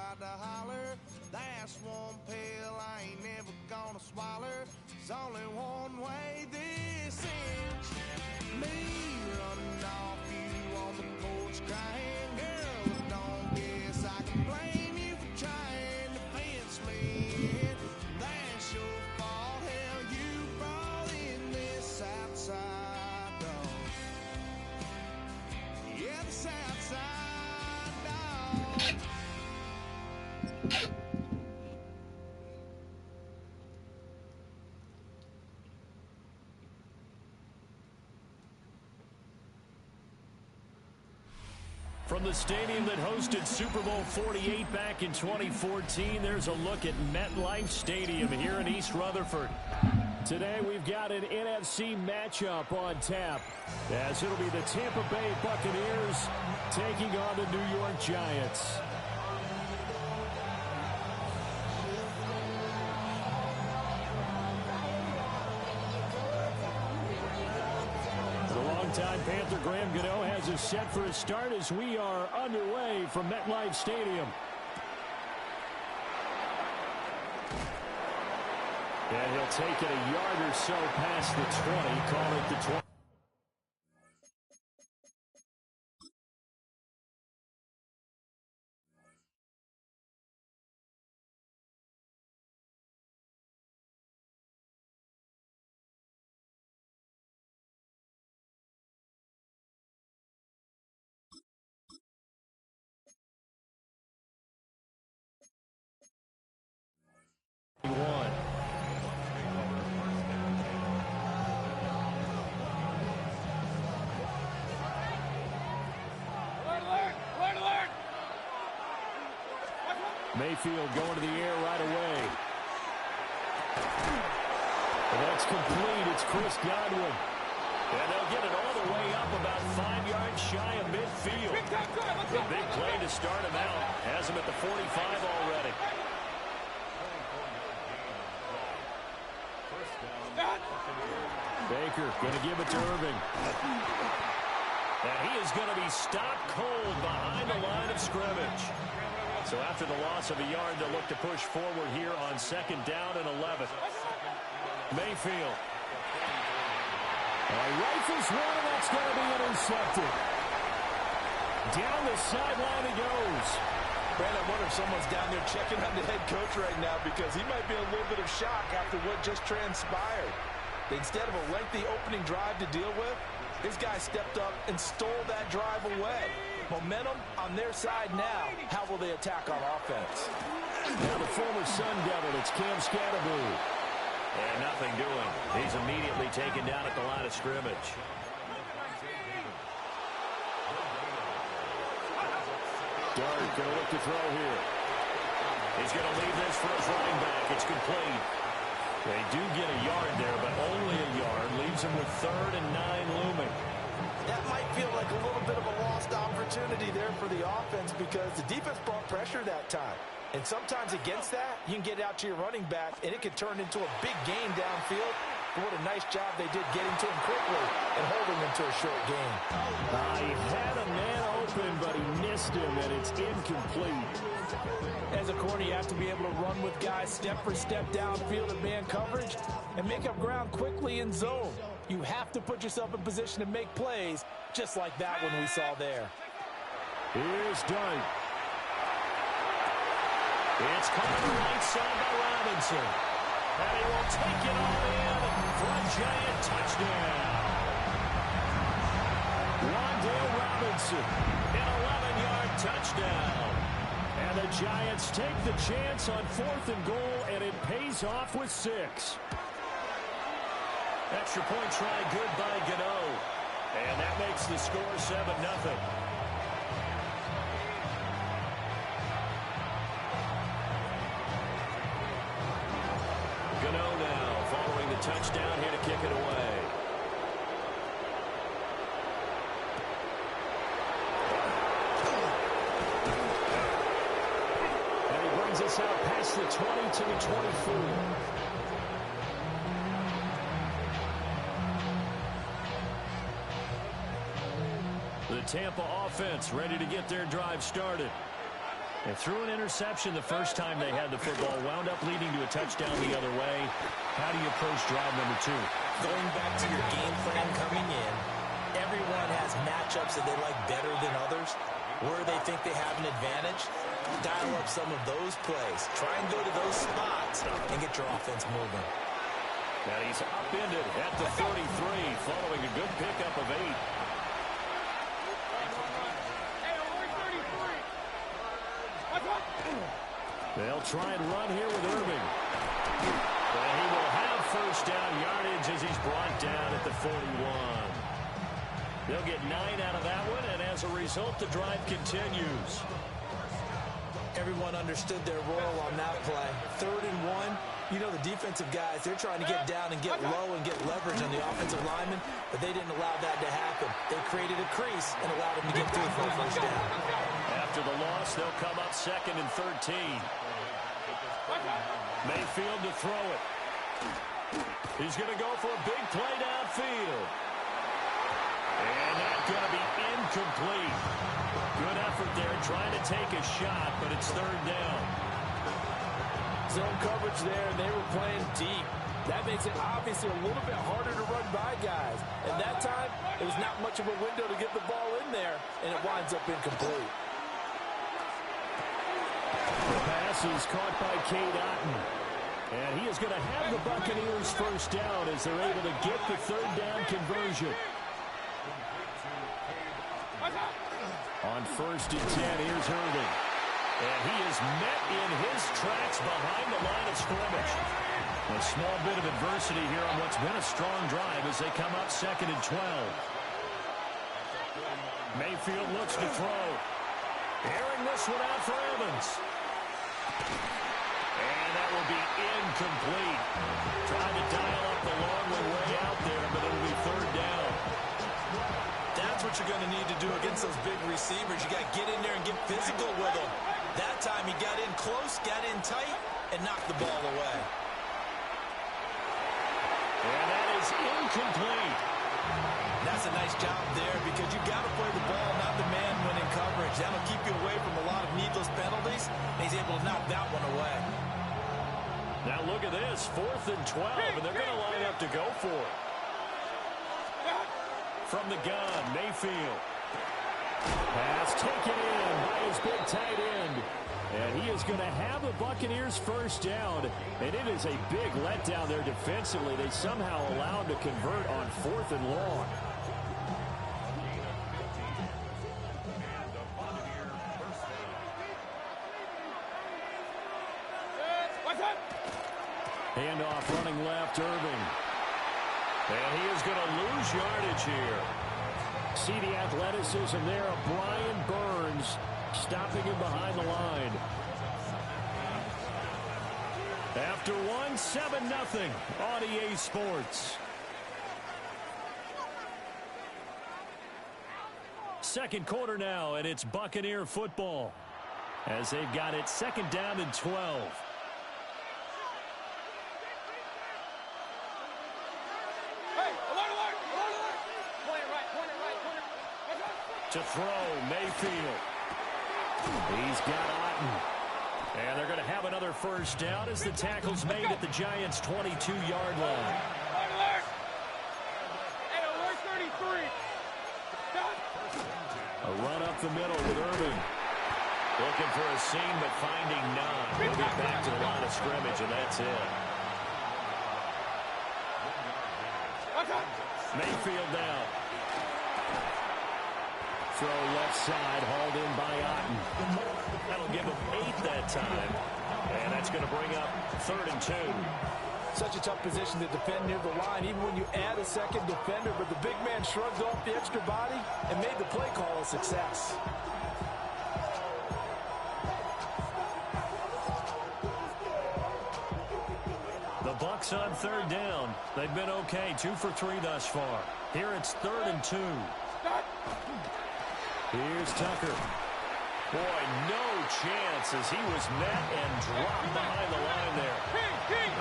tried to holler. That's one pill I ain't never gonna swallow. There's only one way this ends. Me running off you on the porch crying. Girl, don't guess I can blame you for trying to fence me in. That's your fault. Hell, you brought in this outside dog. Yeah, this outside dog. From the stadium that hosted Super Bowl 48 back in 2014, there's a look at MetLife Stadium here in East Rutherford. Today we've got an NFC matchup on tap, as it'll be the Tampa Bay Buccaneers taking on the New York Giants. Longtime Panther Graham Gano has us set for a start as we are underway from MetLife Stadium. And he'll take it a yard or so past the 20, call it the 20. Mayfield going to the air right away. And that's complete. It's Chris Godwin. And they'll get it all the way up about 5 yards shy of midfield. A big play to start him out. Has him at the 45 already. Baker going to give it to Irving. And he is going to be stopped cold behind the line of scrimmage. So after the loss of a yard, they'll look to push forward here on 2nd down and 11. Mayfield. Rifles one, and that's going to be intercepted. Down the sideline he goes. Man, I wonder if someone's down there checking on the head coach right now, because he might be in a little bit of shock after what just transpired. Instead of a lengthy opening drive to deal with, this guy stepped up and stole that drive away. Momentum on their side now. How will they attack on offense? Now the former Sun Devil, it's Cam Scatterboo. And nothing doing. He's immediately taken down at the line of scrimmage. Dart going to look to throw here. He's going to leave this for his running back. It's complete. They do get a yard there, but only a yard. Leaves him with 3rd and 9 looming. That might feel like a little bit of a lost opportunity there for the offense, because the defense brought pressure that time. And sometimes against that, you can get it out to your running back, and it can turn into a big gain downfield. But what a nice job they did getting to him quickly and holding him to a short gain. He had a man open, but he missed him, and it's incomplete. As a corner, you have to be able to run with guys step for step downfield in man coverage and make up ground quickly in zone. You have to put yourself in position to make plays, just like that one we saw there. Here's Dart. It's caught on the right side by Robinson. And he will take it all in for a Giant touchdown. Wandale Robinson, an 11-yard touchdown. And the Giants take the chance on 4th and goal, and it pays off with 6. Extra point try good by Gano. And that makes the score 7-0. Gano now following the touchdown here to kick it away. And he brings us out past the 20 to the 24. The Tampa offense ready to get their drive started. And threw an interception the first time they had the football. Wound up leading to a touchdown the other way. How do you approach drive number 2? Going back to your game plan coming in, everyone has matchups that they like better than others. Where they think they have an advantage, dial up some of those plays. Try and go to those spots and get your offense moving. And he's upended at the 33 following a good pickup of 8. They'll try and run here with Irving. And he will have first down yardage as he's brought down at the 41. They'll get 9 out of that one, and as a result, the drive continues. Everyone understood their role on that play. 3rd and 1. You know the defensive guys, they're trying to get down and get low and get leverage on the offensive lineman, but they didn't allow that to happen. They created a crease and allowed him to get through for a first down. After the loss, they'll come up 2nd and 13. Mayfield to throw it. He's going to go for a big play downfield. And that's going to be incomplete. Good effort there trying to take a shot, but it's 3rd down. Zone coverage there, and they were playing deep. That makes it obviously a little bit harder to run by guys. And that time, there's not much of a window to get the ball in there, and it winds up incomplete. The pass is caught by Cade Otton. And he is going to have the Buccaneers first down as they're able to get the 3rd down conversion. On 1st and 10, here's Irving. And he is met in his tracks behind the line of scrimmage. A small bit of adversity here on what's been a strong drive as they come up 2nd and 12. Mayfield looks to throw. Airing this one out for Evans. And that will be incomplete. Trying to dial up the long way out there, but it'll be 3rd down. That's what you're going to need to do against those big receivers. You got to get in there and get physical with them. That time he got in close, got in tight, and knocked the ball away. And that is incomplete. That's a nice job there because you got to play the ball, not the man when in coverage. That'll keep you away from a lot of needless penalties, and he's able to knock that one away. Now look at this, 4th and 12, and they're going to line up to go for it. From the gun, Mayfield. Pass taken in by his big tight end. And he is going to have the Buccaneers first down. And it is a big letdown there defensively. They somehow allowed to convert on 4th and long. Handoff running left, Irving. And he is going to lose yardage here. See the athleticism there of Brian Burns stopping him behind the line. After one, 7-0 on EA Sports. Second quarter now, and it's Buccaneer football as they've got it 2nd down and 12. To throw, Mayfield. He's got Otton. And they're going to have another first down as the tackle's made at the Giants' 22-yard line. A run up the middle with Irving. Looking for a seam, but finding none. He'll get back to the line of scrimmage, and that's it. Mayfield down. Throw left side, hauled in by Otton. That'll give him 8 that time. And that's going to bring up 3rd and 2. Such a tough position to defend near the line, even when you add a second defender. But the big man shrugged off the extra body and made the play call a success. The Bucs on 3rd down. They've been okay, 2 for 3 thus far. Here it's 3rd and 2. Here's Tucker. Boy, no chance as he was met and dropped behind the line there.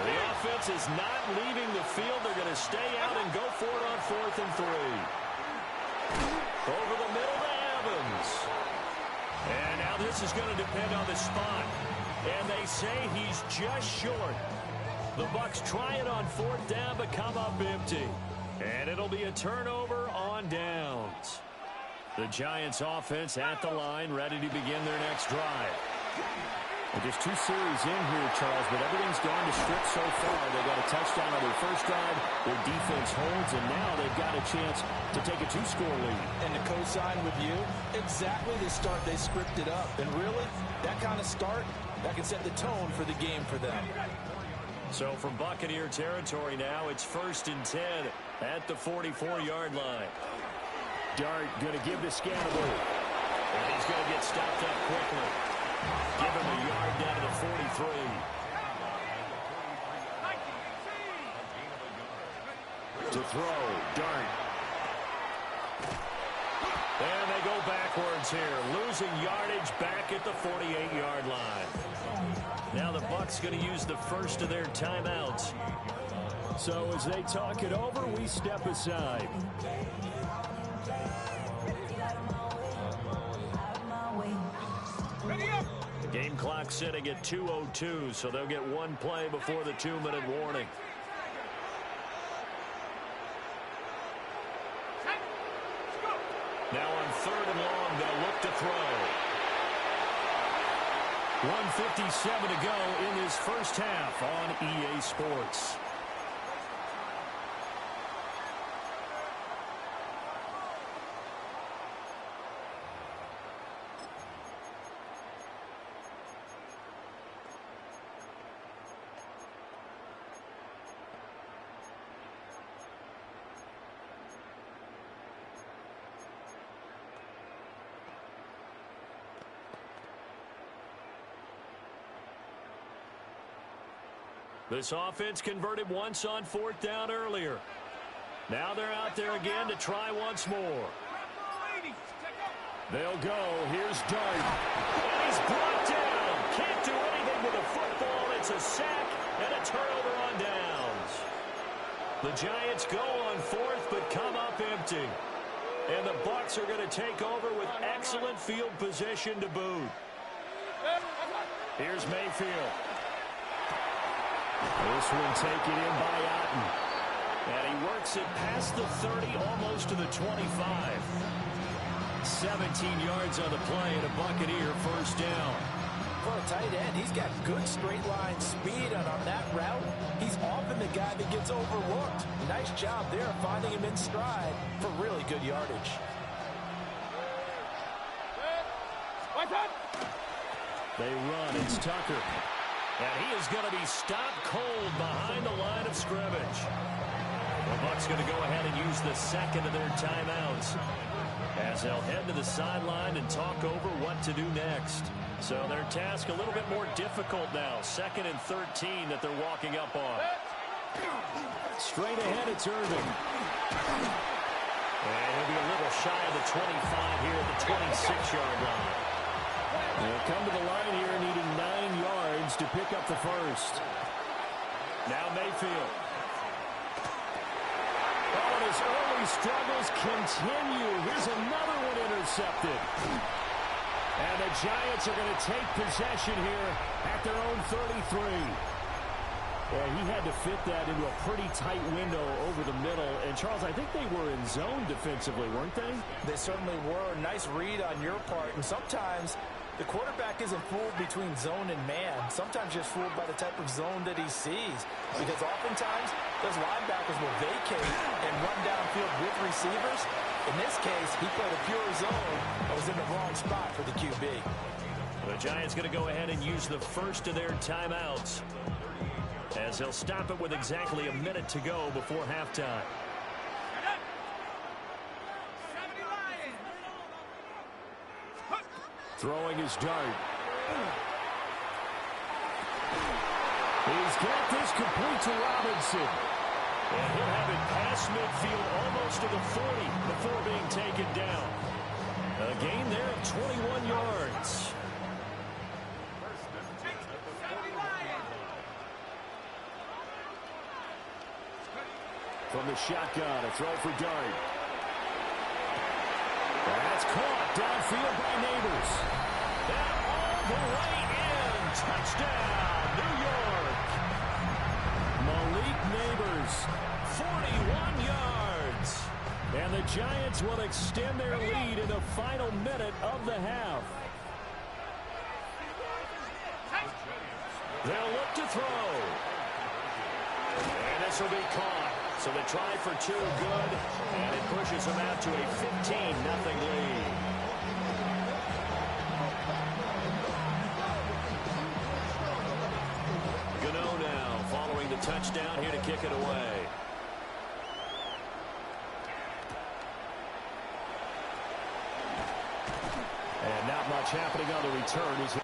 The offense is not leaving the field. They're going to stay out and go for it on 4th and 3. Over the middle to Evans. And now this this is going to depend on the spot. And they say he's just short. The Bucs try it on 4th down, but come up empty. And it'll be a turnover on downs. The Giants offense at the line, ready to begin their next drive. Well, just 2 series in here, Charles, but everything's gone to script so far. They got a touchdown on their first drive. Their defense holds, and now they've got a chance to take a 2-score lead. And to co-sign with you, exactly the start they scripted up. And really, that kind of start, that can set the tone for the game for them. So from Buccaneer territory now, it's 1st and 10 at the 44-yard line. Dart going to give to Scannable. And he's going to get stopped up quickly. Give him a yard down to the 43. To throw, Dart. And they go backwards here, losing yardage back at the 48-yard line. Now the Bucs going to use the first of their timeouts. So as they talk it over, we step aside. Game clock sitting at 2:02, so they'll get 1 play before the 2-minute warning. Now on 3rd and long, they'll look to throw. 1:57 to go in this first half on EA Sports. This offense converted once on 4th down earlier. Now they're out there again to try once more. They'll go. Here's Dart. And he's brought down. Can't do anything with a football. It's a sack and a turnover on downs. The Giants go on 4th but come up empty. And the Bucs are going to take over with excellent field position to boot. Here's Mayfield. This one taken in by Otten. And he works it past the 30, almost to the 25. 17 yards on the play and a Buccaneer first down. For a tight end, he's got good straight line speed, and on that route, he's often the guy that gets overlooked. Nice job there finding him in stride for really good yardage. They run. It's Tucker. And he is going to be stopped cold behind the line of scrimmage. The Bucs going to go ahead and use the second of their timeouts as they'll head to the sideline and talk over what to do next. So their task a little bit more difficult now. 2nd and 13 that they're walking up on. Straight ahead, it's Irving. And he'll be a little shy of the 25 here at the 26-yard line. They'll come to the line here needing 9 yards to pick up the first. Now Mayfield. Oh, and his early struggles continue. Here's another one intercepted. And the Giants are going to take possession here at their own 33. Yeah, he had to fit that into a pretty tight window over the middle. And, Charles, I think they were in zone defensively, weren't they? They certainly were. Nice read on your part. And sometimes the quarterback isn't fooled between zone and man. Sometimes just fooled by the type of zone that he sees. Because oftentimes, those linebackers will vacate and run downfield with receivers. In this case, he played a pure zone that was in the wrong spot for the QB. The Giants going to go ahead and use the first of their timeouts, as they'll stop it with exactly a minute to go before halftime. Throwing his dart. He's got this complete to Robinson. And he'll have it past midfield almost to the 40 before being taken down. A gain there of 21 yards. From the shotgun, a throw for Dart. That's caught downfield by Neighbors. Now the way in. Touchdown, New York. Malik Neighbors, 41 yards. And the Giants will extend their lead in the final minute of the half. They'll look to throw. And this will be caught. So they try for two, good. And it pushes them out to a 15-0 lead. Gano now following the touchdown here to kick it away. And not much happening on the return.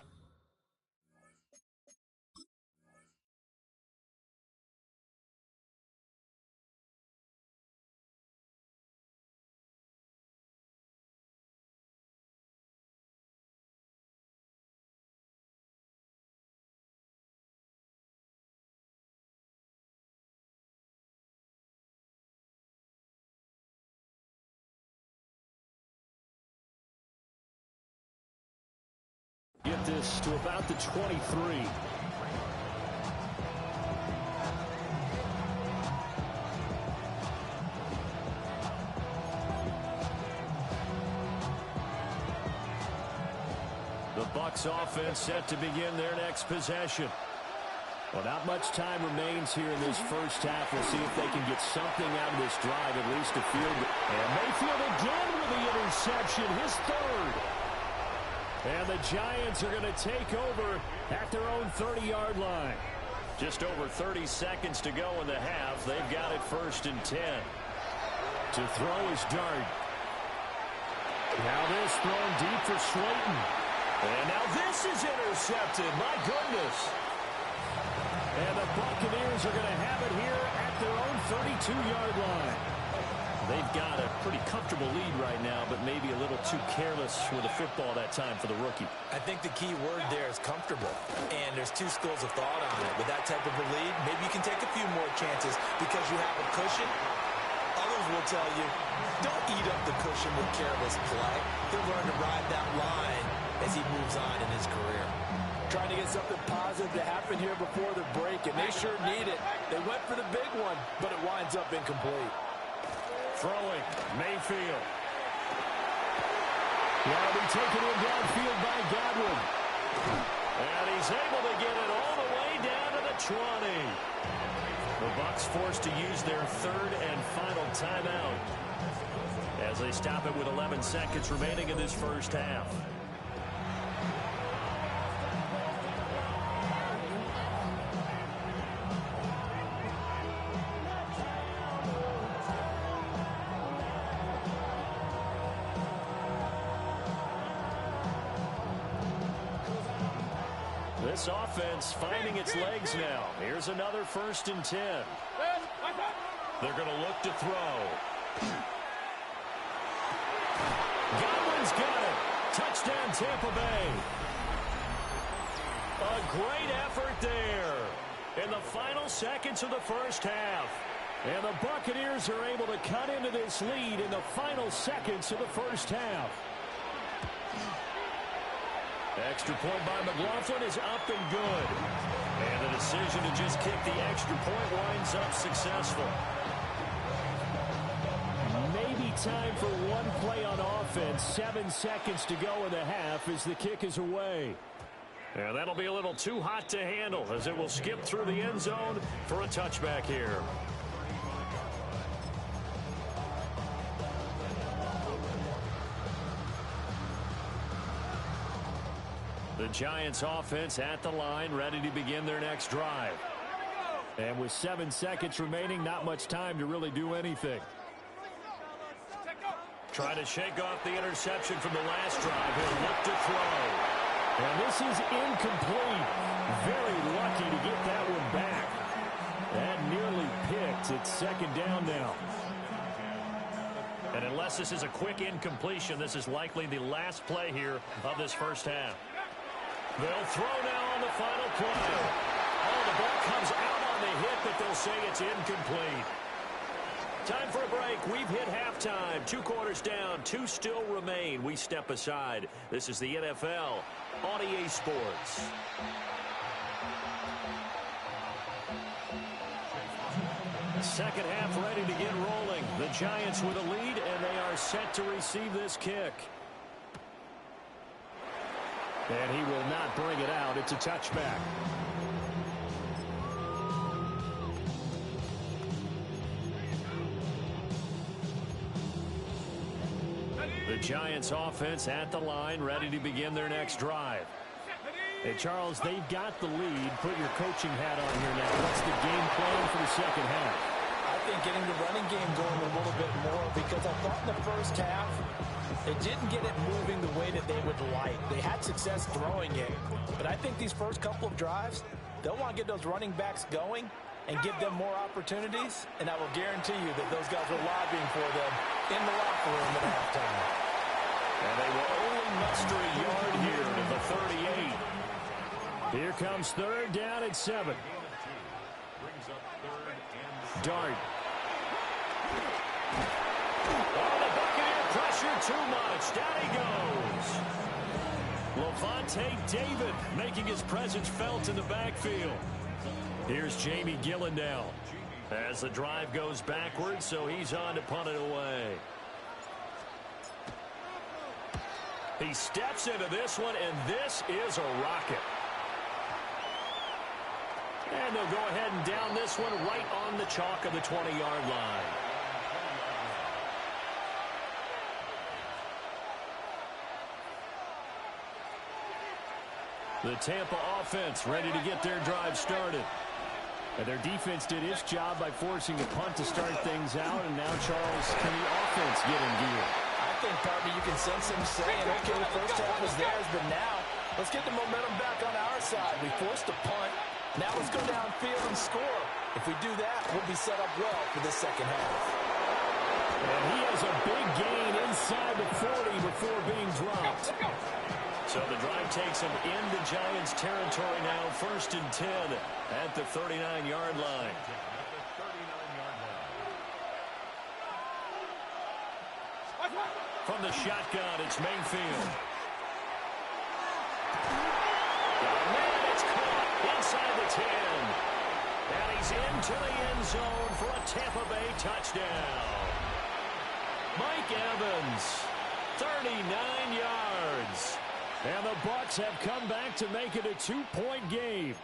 Get this to about the 23. The Bucs offense set to begin their next possession. Well, not much time remains here in this first half. We'll see if they can get something out of this drive, at least a field goal. And Mayfield again with the interception, his third. And the Giants are going to take over at their own 30-yard line. Just over 30 seconds to go in the half. They've got it 1st and 10. To throw is Dart. Now this thrown deep for Slayton. And now this is intercepted. My goodness. And the Buccaneers are going to have it here at their own 32-yard line. They've got a pretty comfortable lead right now, but maybe a little too careless with the football that time for the rookie. I think the key word there is comfortable. And there's two schools of thought on it. With that type of a lead, maybe you can take a few more chances because you have a cushion. Others will tell you, don't eat up the cushion with careless play. He'll learn to ride that line as he moves on in his career. Trying to get something positive to happen here before the break, and they sure need it. They went for the big one, but it winds up incomplete. Throwing, Mayfield. Now be taken in downfield by Godwin. And he's able to get it all the way down to the 20. The Bucs forced to use their third and final timeout as they stop it with 11 seconds remaining in this first half. This offense finding its legs now. Here's another 1st and 10. They're going to look to throw. Godwin's got it. Touchdown, Tampa Bay. A great effort there in the final seconds of the first half. And the Buccaneers are able to cut into this lead in the final seconds of the first half. Extra point by McLaughlin is up and good. And the decision to just kick the extra point winds up successful. Maybe time for one play on offense. 7 seconds to go in the half as the kick is away. And that'll be a little too hot to handle as it will skip through the end zone for a touchback here. The Giants offense at the line, ready to begin their next drive. And with 7 seconds remaining, not much time to really do anything. Trying to shake off the interception from the last drive. He'll look to throw. And this is incomplete. Very lucky to get that one back. That nearly picked. It's 2nd down now. And unless this is a quick incompletion, this is likely the last play here of this first half. They'll throw now on the final play. Oh, the ball comes out on the hit, but they'll say it's incomplete. Time for a break. We've hit halftime. 2 quarters down. 2 still remain. We step aside. This is the NFL on EA Sports. Second half ready to get rolling. The Giants with a lead, and they are set to receive this kick. And he will not bring it out. It's a touchback. The Giants offense at the line, ready to begin their next drive. Hey, Charles, they've got the lead. Put your coaching hat on here now. What's the game plan for the second half? I think getting the running game going a little bit more, because I thought in the first half they didn't get it moving the way that they would like. They had success throwing it, but I think these first couple of drives, they'll want to get those running backs going and give them more opportunities, and I will guarantee you that those guys were lobbying for them in the locker room at halftime. And they will only muster a yard here to the 38. Here comes third down at 7. Dart. Oh, the Buccaneer pressure too much. Down he goes. Levante David making his presence felt in the backfield. Here's Jamie Gillandale as the drive goes backwards, so he's on to punt it away. He steps into this one, and this is a rocket. And they'll go ahead and down this one right on the chalk of the 20-yard line. The Tampa offense ready to get their drive started. And their defense did its job by forcing the punt to start things out. And now, Charles, can the offense get in gear? I think, partner, you can sense them saying, okay, the first half was theirs, but now let's get the momentum back on our side. We forced a punt. Now let's go downfield and score. If we do that, we'll be set up well for this second half. And he has a big gain inside the 40 before being dropped. So the drive takes him into Giants territory now, 1st and 10 at the 39-yard line. From the shotgun, it's Mayfield. Inside the 10. And he's into the end zone for a Tampa Bay touchdown. Mike Evans, 39 yards. And the Bucs have come back to make it a 2-point game.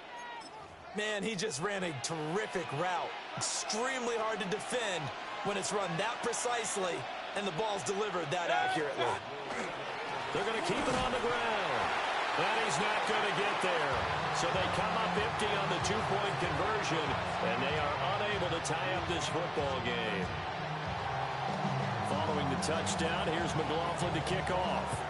Man, he just ran a terrific route. Extremely hard to defend when it's run that precisely and the ball's delivered that accurately. They're going to keep it on the ground. And he's not going to get there. So they come up empty on the 2-point conversion, and they are unable to tie up this football game. Following the touchdown, here's McLaughlin to kick off.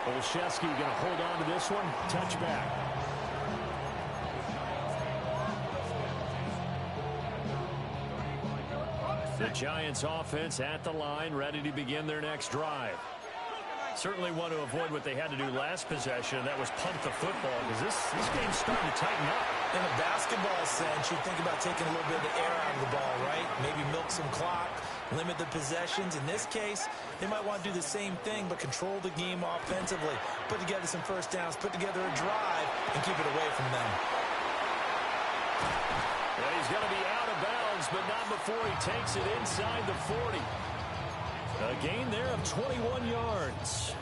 Olszewski going to hold on to this one. Touchback. The Giants offense at the line, ready to begin their next drive. Certainly want to avoid what they had to do last possession, and that was punt the football, because this game's starting to tighten up. In a basketball sense, you think about taking a little bit of the air out of the ball, right? Maybe milk some clock, limit the possessions. In this case, they might want to do the same thing, but control the game offensively. Put together some first downs, put together a drive, and keep it away from them. Well, he's going to be out of bounds, but not before he takes it inside the 40. A gain there of 21 yards.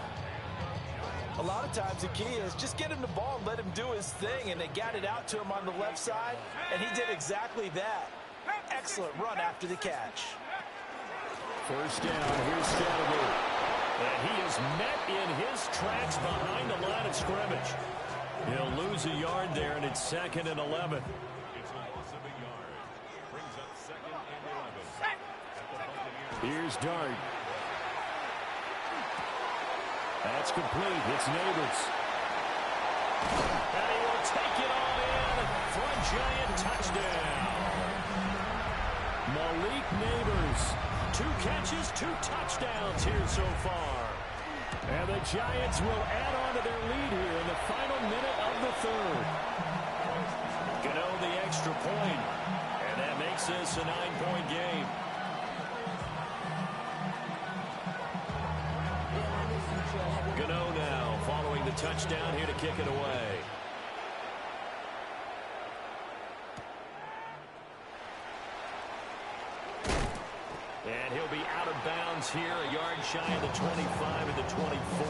A lot of times the key is just get him the ball and let him do his thing, and they got it out to him on the left side, and he did exactly that. Excellent run after the catch. First down, here's Stanley. And he is met in his tracks behind the line of scrimmage. He'll lose a yard there, and it's 2nd and 11. Here's Dart. That's complete. It's Neighbors. And he will take it all in for a Giant touchdown. Malik Neighbors. 2 catches, 2 touchdowns here so far. And the Giants will add on to their lead here in the final minute of the 3rd. Gano, the extra point. And that makes this a 9-point game. Gano now following the touchdown here to kick it away. And he'll be out of bounds here, a yard shy of the 25 and the 24.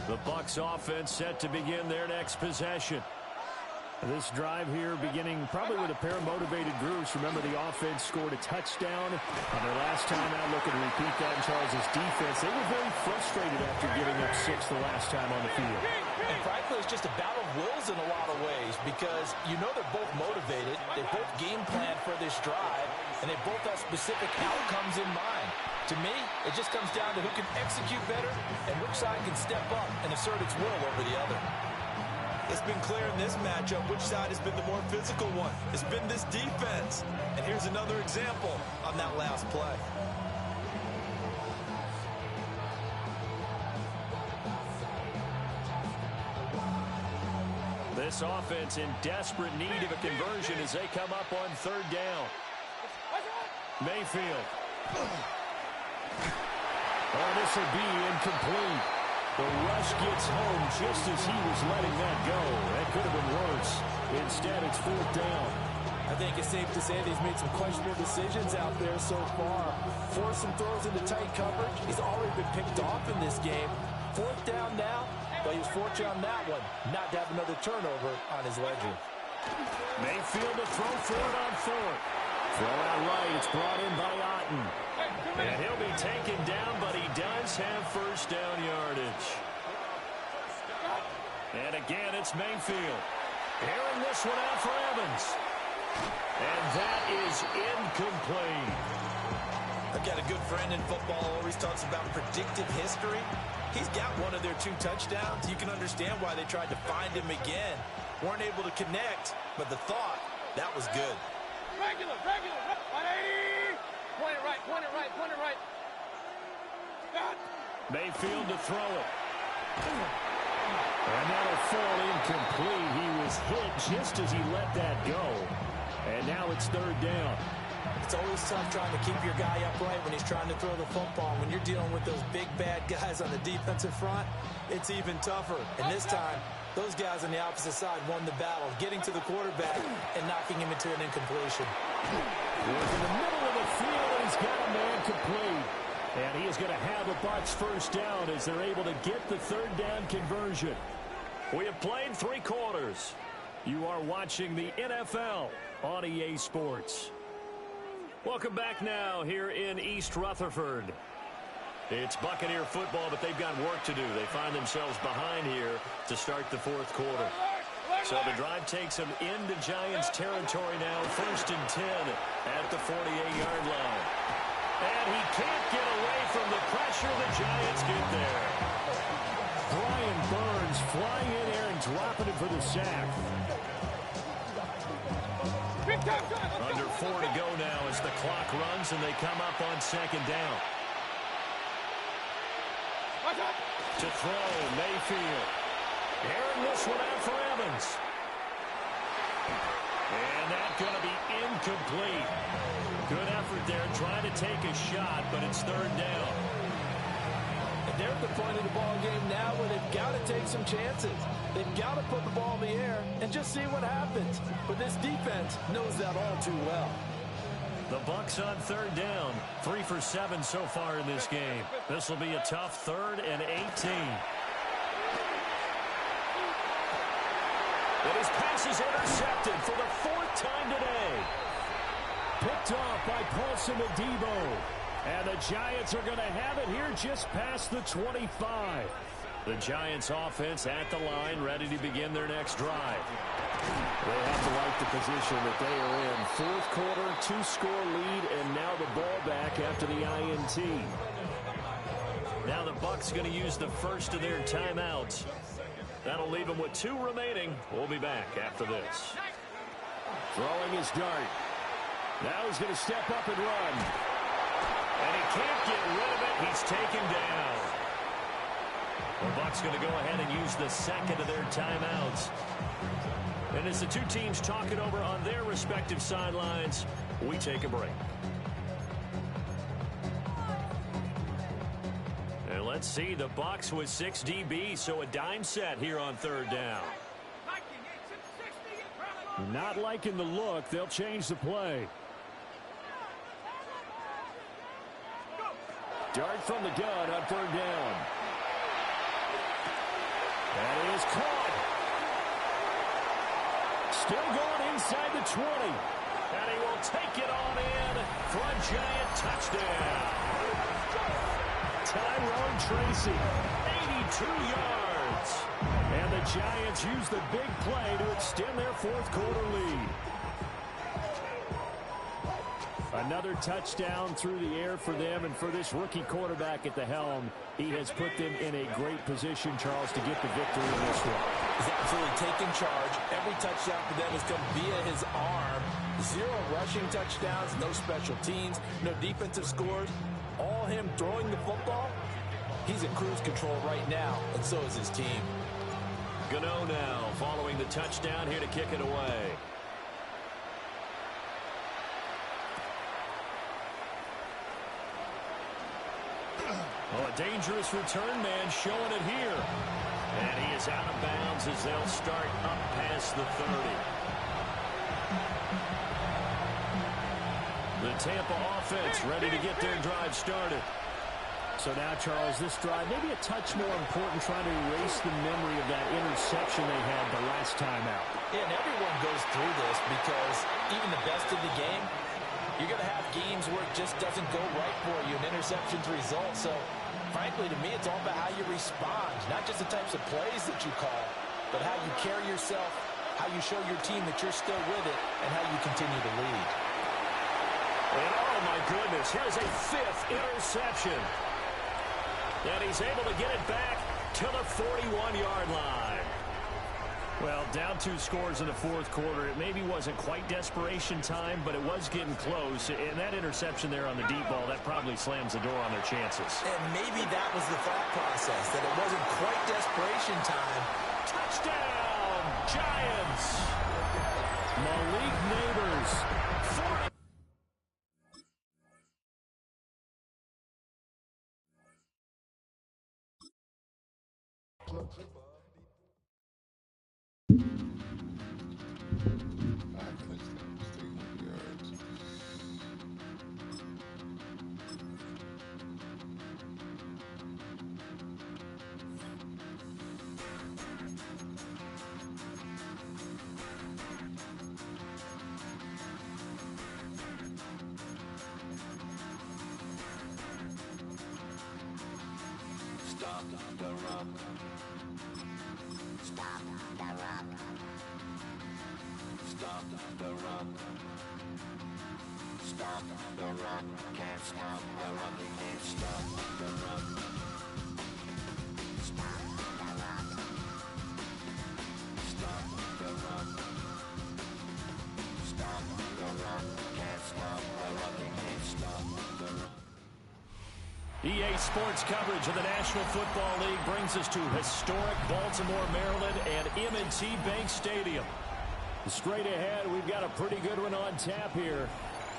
The Bucs offense set to begin their next possession. This drive here beginning probably with a pair of motivated groups. Remember, the offense scored a touchdown on their last time out. Looking to repeat that in Charles' defense. They were very frustrated after giving up 6 the last time on the field. And frankly, it's just a battle of wills in a lot of ways because you know they're both motivated. They both game plan for this drive, and they both have specific outcomes in mind. To me, it just comes down to who can execute better and which side can step up and assert its will over the other. It's been clear in this matchup which side has been the more physical one. It's been this defense. And here's another example on that last play. This offense in desperate need of a conversion as they come up on 3rd down. Mayfield. Oh, this will be incomplete. The rush gets home just as he was letting that go. That could have been worse. Instead, it's 4th down. I think it's safe to say that he's made some questionable decisions out there so far. Forced some throws into tight coverage. He's already been picked off in this game. 4th down now, but he was fortunate on that one not to have another turnover on his ledger. Mayfield to throw for it on 4th. Throw out right. It's brought in by Otten. And he'll be taken down, but he does have 1st down yardage. And again, it's Mayfield. Airing this one out for Evans. And that is incomplete. I've got a good friend in football who always talks about predictive history. He's got one of their 2 touchdowns. You can understand why they tried to find him again. Weren't able to connect, but the thought, that was good. Regular, 180. Point it right, point it right, point it right. Mayfield to throw it. And that'll fall incomplete. He was hit just as he let that go. And now it's 3rd down. It's always tough trying to keep your guy upright when he's trying to throw the football. When you're dealing with those big, bad guys on the defensive front, it's even tougher. And this time, those guys on the opposite side won the battle, getting to the quarterback and knocking him into an incompletion. He's in the middle of the field, and he's got a man complete. And he is going to have a Bucs 1st down as they're able to get the 3rd down conversion. We have played 3 quarters. You are watching the NFL on EA Sports. Welcome back now here in East Rutherford. It's Buccaneer football, but they've got work to do. They find themselves behind here to start the 4th quarter. So the drive takes them into Giants territory now, 1st and 10 at the 48-yard line. And he can't get away from the pressure. The Giants get there. Brian Burns flying in there and dropping it for the sack. Under 4 to go now as the clock runs and they come up on 2nd down. To throw, Mayfield. Airing this one out for Evans. And that's going to be incomplete. Good effort there trying to take a shot, but it's 3rd down. And they're at the point of the ball game now where they've got to take some chances. They've got to put the ball in the air and just see what happens. But this defense knows that all too well. The Bucs on 3rd down. 3 for 7 so far in this game. This will be a tough 3rd and 18. And his pass is intercepted for the 4th time today. Picked off by Paulson Adebo. And the Giants are going to have it here just past the 25. The Giants offense at the line, ready to begin their next drive. They have to like the position that they are in. 4th quarter, 2-score lead, and now the ball back after the INT. Now the Bucs going to use the first of their timeouts. That'll leave them with 2 remaining. We'll be back after this. Throwing his dart. Now he's going to step up and run. can't get rid of it. He's taken down. The Bucs going to go ahead and use the second of their timeouts. And as the two teams talk it over on their respective sidelines, we take a break. And let's see, the Bucs with 6 DBs, so a dime set here on third down. Not liking the look. They'll change the play. Dart from the gun on third down. That is caught. Still going inside the 20. And he will take it on in for a Giant touchdown. Tyrone Tracy, 82 yards. And the Giants use the big play to extend their fourth quarter lead. Another touchdown through the air for them, and for this rookie quarterback at the helm, he has put them in a great position, Charles, to get the victory in this one. He's absolutely taken charge. Every touchdown for them has come via his arm. 0 rushing touchdowns, no special teams, no defensive scores. All him throwing the football. He's in cruise control right now, and so is his team. Gano now following the touchdown here to kick it away. Oh, a dangerous return man showing it here. And he is out of bounds as they'll start up past the 30. The Tampa offense ready to get their drive started. So now, Charles, this drive maybe a touch more important, trying to erase the memory of that interception they had the last time out. Yeah, and everyone goes through this because even the best of the game, you're going to have games where it just doesn't go right for you, and interceptions result. So, frankly, to me, it's all about how you respond, not just the types of plays that you call, but how you carry yourself, how you show your team that you're still with it, and how you continue to lead. And oh, my goodness, here's a 5th interception. And he's able to get it back to the 41-yard line. Well, down 2 scores in the fourth quarter. It maybe wasn't quite desperation time, but it was getting close. And that interception there on the deep ball, that probably slams the door on their chances. And maybe that was the thought process, that it wasn't quite desperation time. Touchdown, Giants! Malik Neighbors. 40. Stop the run. Stop the run. Stop the run. Stop the run. Can't stop the run. They can't stop the run. Stop the run. Stop the run. Stop the run. Can't stop the run. They can't stop the run. EA Sports coverage of the National Football League brings us to historic Baltimore, Maryland, and M&T Bank Stadium. Straight ahead, we've got a pretty good one on tap here,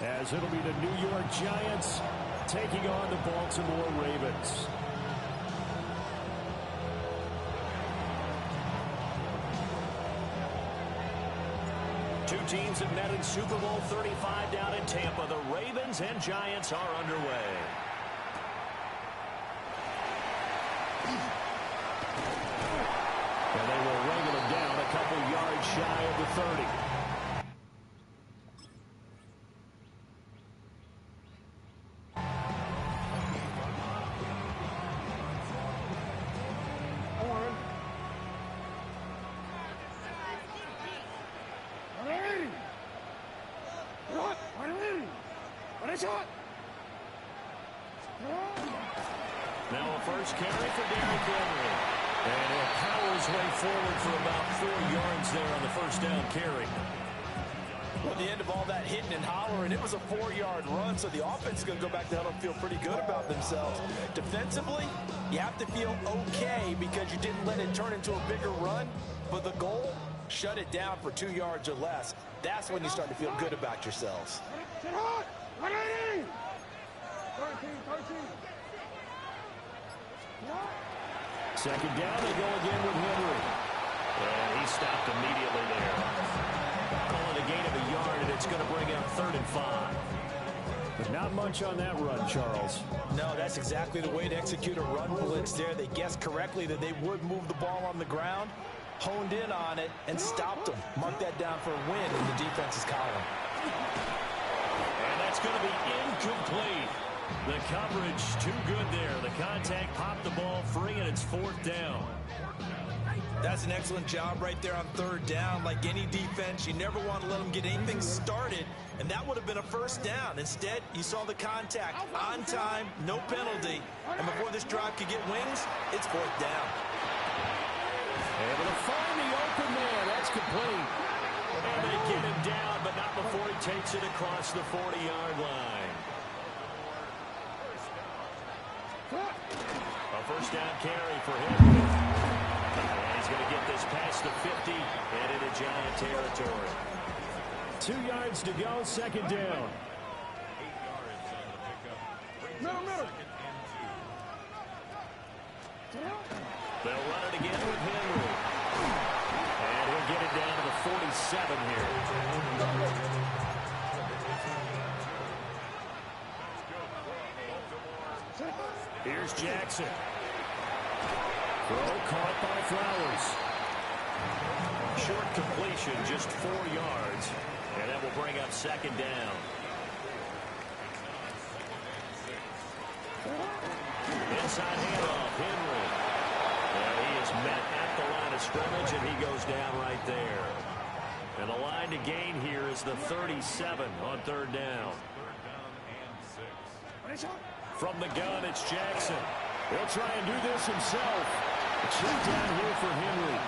as it'll be the New York Giants taking on the Baltimore Ravens. Two teams that met in Super Bowl 35 down in Tampa. The Ravens and Giants are underway. And they will wrangle him down a couple yards shy of the 30. Now a first carry for Derrick Henry. And he'll power his way forward for about 4 yards there on the first down carry. At the end of all that hitting and hollering, it was a 4-yard run, so the offense is going to go back to huddle and feel pretty good about themselves. Defensively, you have to feel okay because you didn't let it turn into a bigger run, but the goal, shut it down for 2 yards or less. That's when you start to feel good about yourselves. Second down, they go again with Henry. And he stopped immediately there. Calling a gain of a yard, and it's going to bring up 3rd and 5. But not much on that run, Charles. No, that's exactly the way to execute a run blitz there. They guessed correctly that they would move the ball on the ground, honed in on it, and stopped them. Mark that down for a win in the defense's column. And that's going to be incomplete. The coverage too good there. The contact popped the ball free, and it's 4th down. That's an excellent job right there on 3rd down. Like any defense, you never want to let them get anything started, and that would have been a 1st down. Instead, you saw the contact on time, no penalty, and before this drive could get wings, it's 4th down. Able to find the open man. That's complete. And they get him down, but not before he takes it across the 40-yard line. A 1st down carry for him. And he's going to get this past the 50 and into Giant territory. 2 yards to go, 2nd down. Middle. They'll run it again with Henry. And he'll get it down to the 47 here. Here's Jackson. Throw caught by Flowers. Short completion, just 4 yards. And that will bring up 2nd down. Inside handoff, Henry. And he is met at the line of scrimmage, and he goes down right there. And the line to gain here is the 37 on 3rd down. From the gun, it's Jackson. He'll try and do this himself. A check down here for Henry.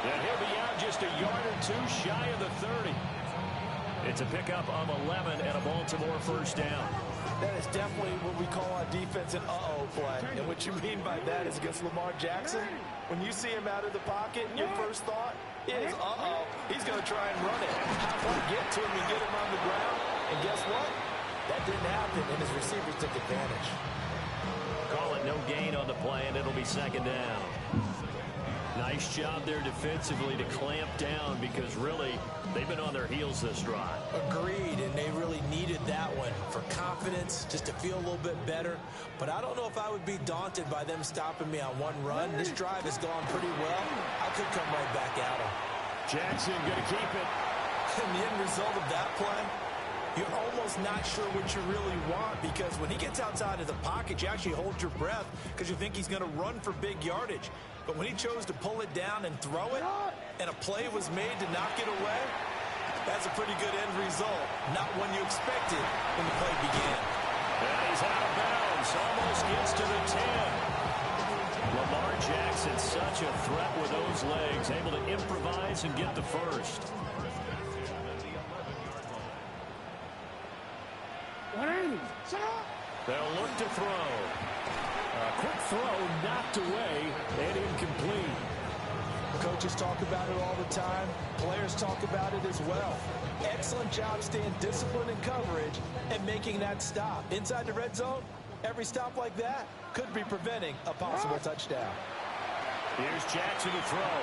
And he'll be out just a yard or 2 shy of the 30. It's a pickup of 11 and a Baltimore 1st down. That is definitely what we call on defense an uh-oh play. And what you mean by that is against Lamar Jackson, when you see him out of the pocket, your first thought is, uh-oh, he's going to try and run it. How about get to him and get him on the ground? And guess what? That didn't happen, and his receivers took advantage. Call it no gain on the play, and it'll be 2nd down. Nice job there defensively to clamp down because really they've been on their heels this drive. Agreed, and they really needed that one for confidence, just to feel a little bit better. But I don't know if I would be daunted by them stopping me on one run. This drive has gone pretty well. I could come right back at them. Jackson going to keep it. And the end result of that play, you're almost not sure what you really want because when he gets outside of the pocket, you actually hold your breath because you think he's going to run for big yardage. But when he chose to pull it down and throw it, and a play was made to knock it away, that's a pretty good end result. Not one you expected when the play began. And he's out of bounds. Almost gets to the 10. Lamar Jackson, such a threat with those legs, able to improvise and get the first. They'll look to throw. A quick throw knocked away and incomplete. Coaches talk about it all the time. Players talk about it as well. Excellent job staying disciplined in coverage and making that stop. Inside the red zone, every stop like that could be preventing a possible touchdown. Here's Jackson to throw.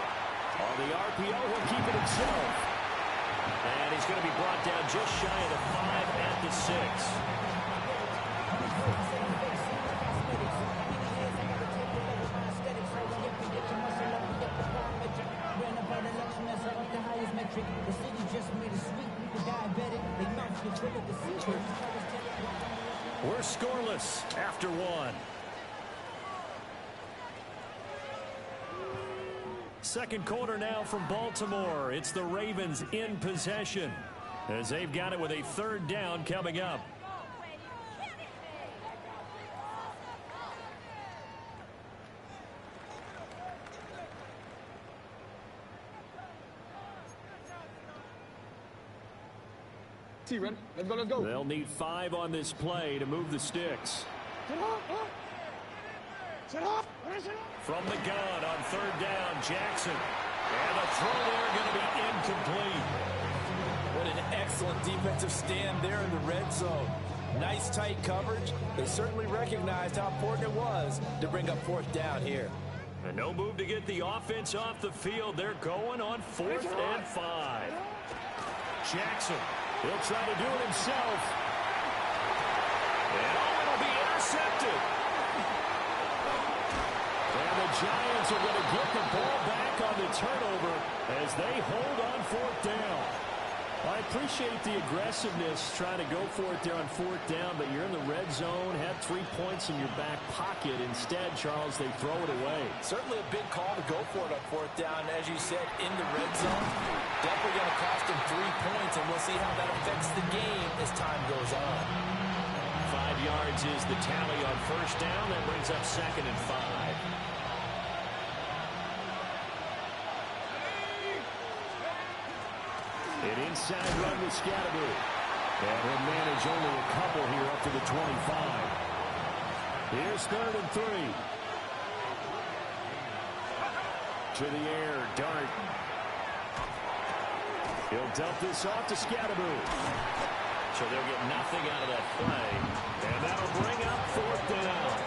On the RPO, he'll keep it himself. And he's going to be brought down just shy of the 5 at the 6. We're scoreless after 1. Second quarter now from Baltimore. It's the Ravens in possession as they've got it with a 3rd down coming up. See, ready? Let's go, let's go. They'll need 5 on this play to move the sticks. From the gun on 3rd down, Jackson. And the throw there going to be incomplete. What an excellent defensive stand there in the red zone. Nice tight coverage. They certainly recognized how important it was to bring up 4th down here. And no move to get the offense off the field. They're going on 4th and 5. Jackson, he'll try to do it himself. And it'll be intercepted. And the Giants are going to get the ball back on the turnover as they hold on 4th down. I appreciate the aggressiveness trying to go for it there on 4th down, but you're in the red zone, had 3 points in your back pocket. Instead, Charles, they throw it away. Certainly a big call to go for it on 4th down, as you said, in the red zone. Definitely going to cost them 3 points, and we'll see how that affects the game as time goes on. 5 yards is the tally on 1st down. That brings up 2nd and 5. An inside run with Scatterby. And he'll manage only a couple here up to the 25. Here's 3rd and 3. To the air, Dart. He'll dump this off to Scatterby. So they'll get nothing out of that play. And that'll bring up 4th down.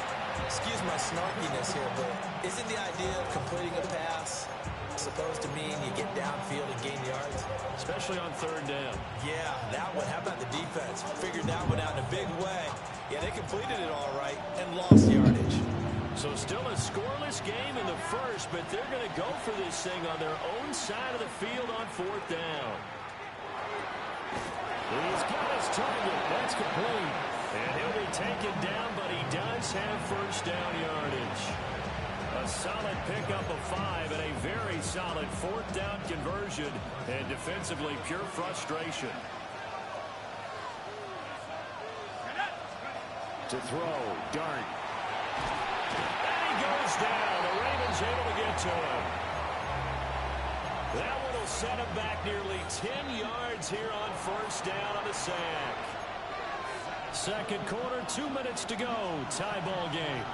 Excuse my snarkiness here, but isn't the idea of completing a pass supposed to mean you get downfield and gain yards? Especially on 3rd down. Yeah, that one. How about the defense? Figured that one out in a big way. Yeah, they completed it all right and lost yardage. So still a scoreless game in the first, but they're going to go for this thing on their own side of the field on 4th down. He's got his target. That's complete. And he'll be taken down, but he does have 1st down yardage. A solid pickup of 5 and a very solid 4th down conversion. And defensively, pure frustration. To throw, Dart. And he goes down. The Ravens able to get to him. That one will set him back nearly 10 yards here on 1st down on the sack. 2nd quarter, 2 minutes to go. Tie ball game.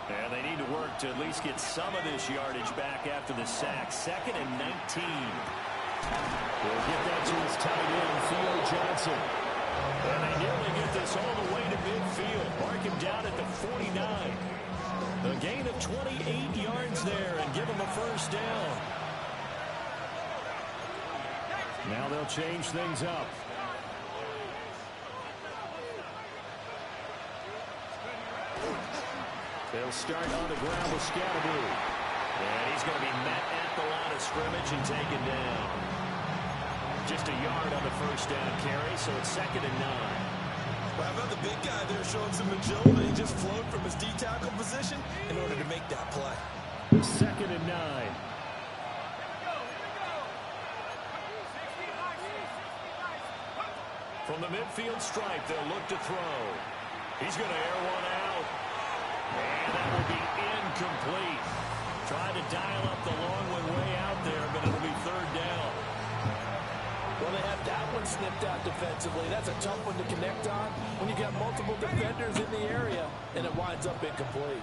And they need to work to at least get some of this yardage back after the sack. 2nd and 19. He'll get that to his tight end, Theo Johnson. And they nearly get this all the way to midfield. Mark him down at the 49. A gain of 28 yards there and give him a 1st down. Now they'll change things up. They'll start on the ground with Scatterby. And he's going to be met at the line of scrimmage and taken down. Just a yard on the 1st down carry, so it's 2nd and 9. Well, how about the big guy there showing some agility? He just flowed from his D-tackle position in order to make that play. 2nd and 9. From the midfield stripe, they'll look to throw. He's going to air one out. And that will be incomplete. Trying to dial up the long one way out there, but it'll be 3rd down. Well, they have that one snipped out defensively. That's a tough one to connect on when you got multiple defenders in the area, and it winds up incomplete.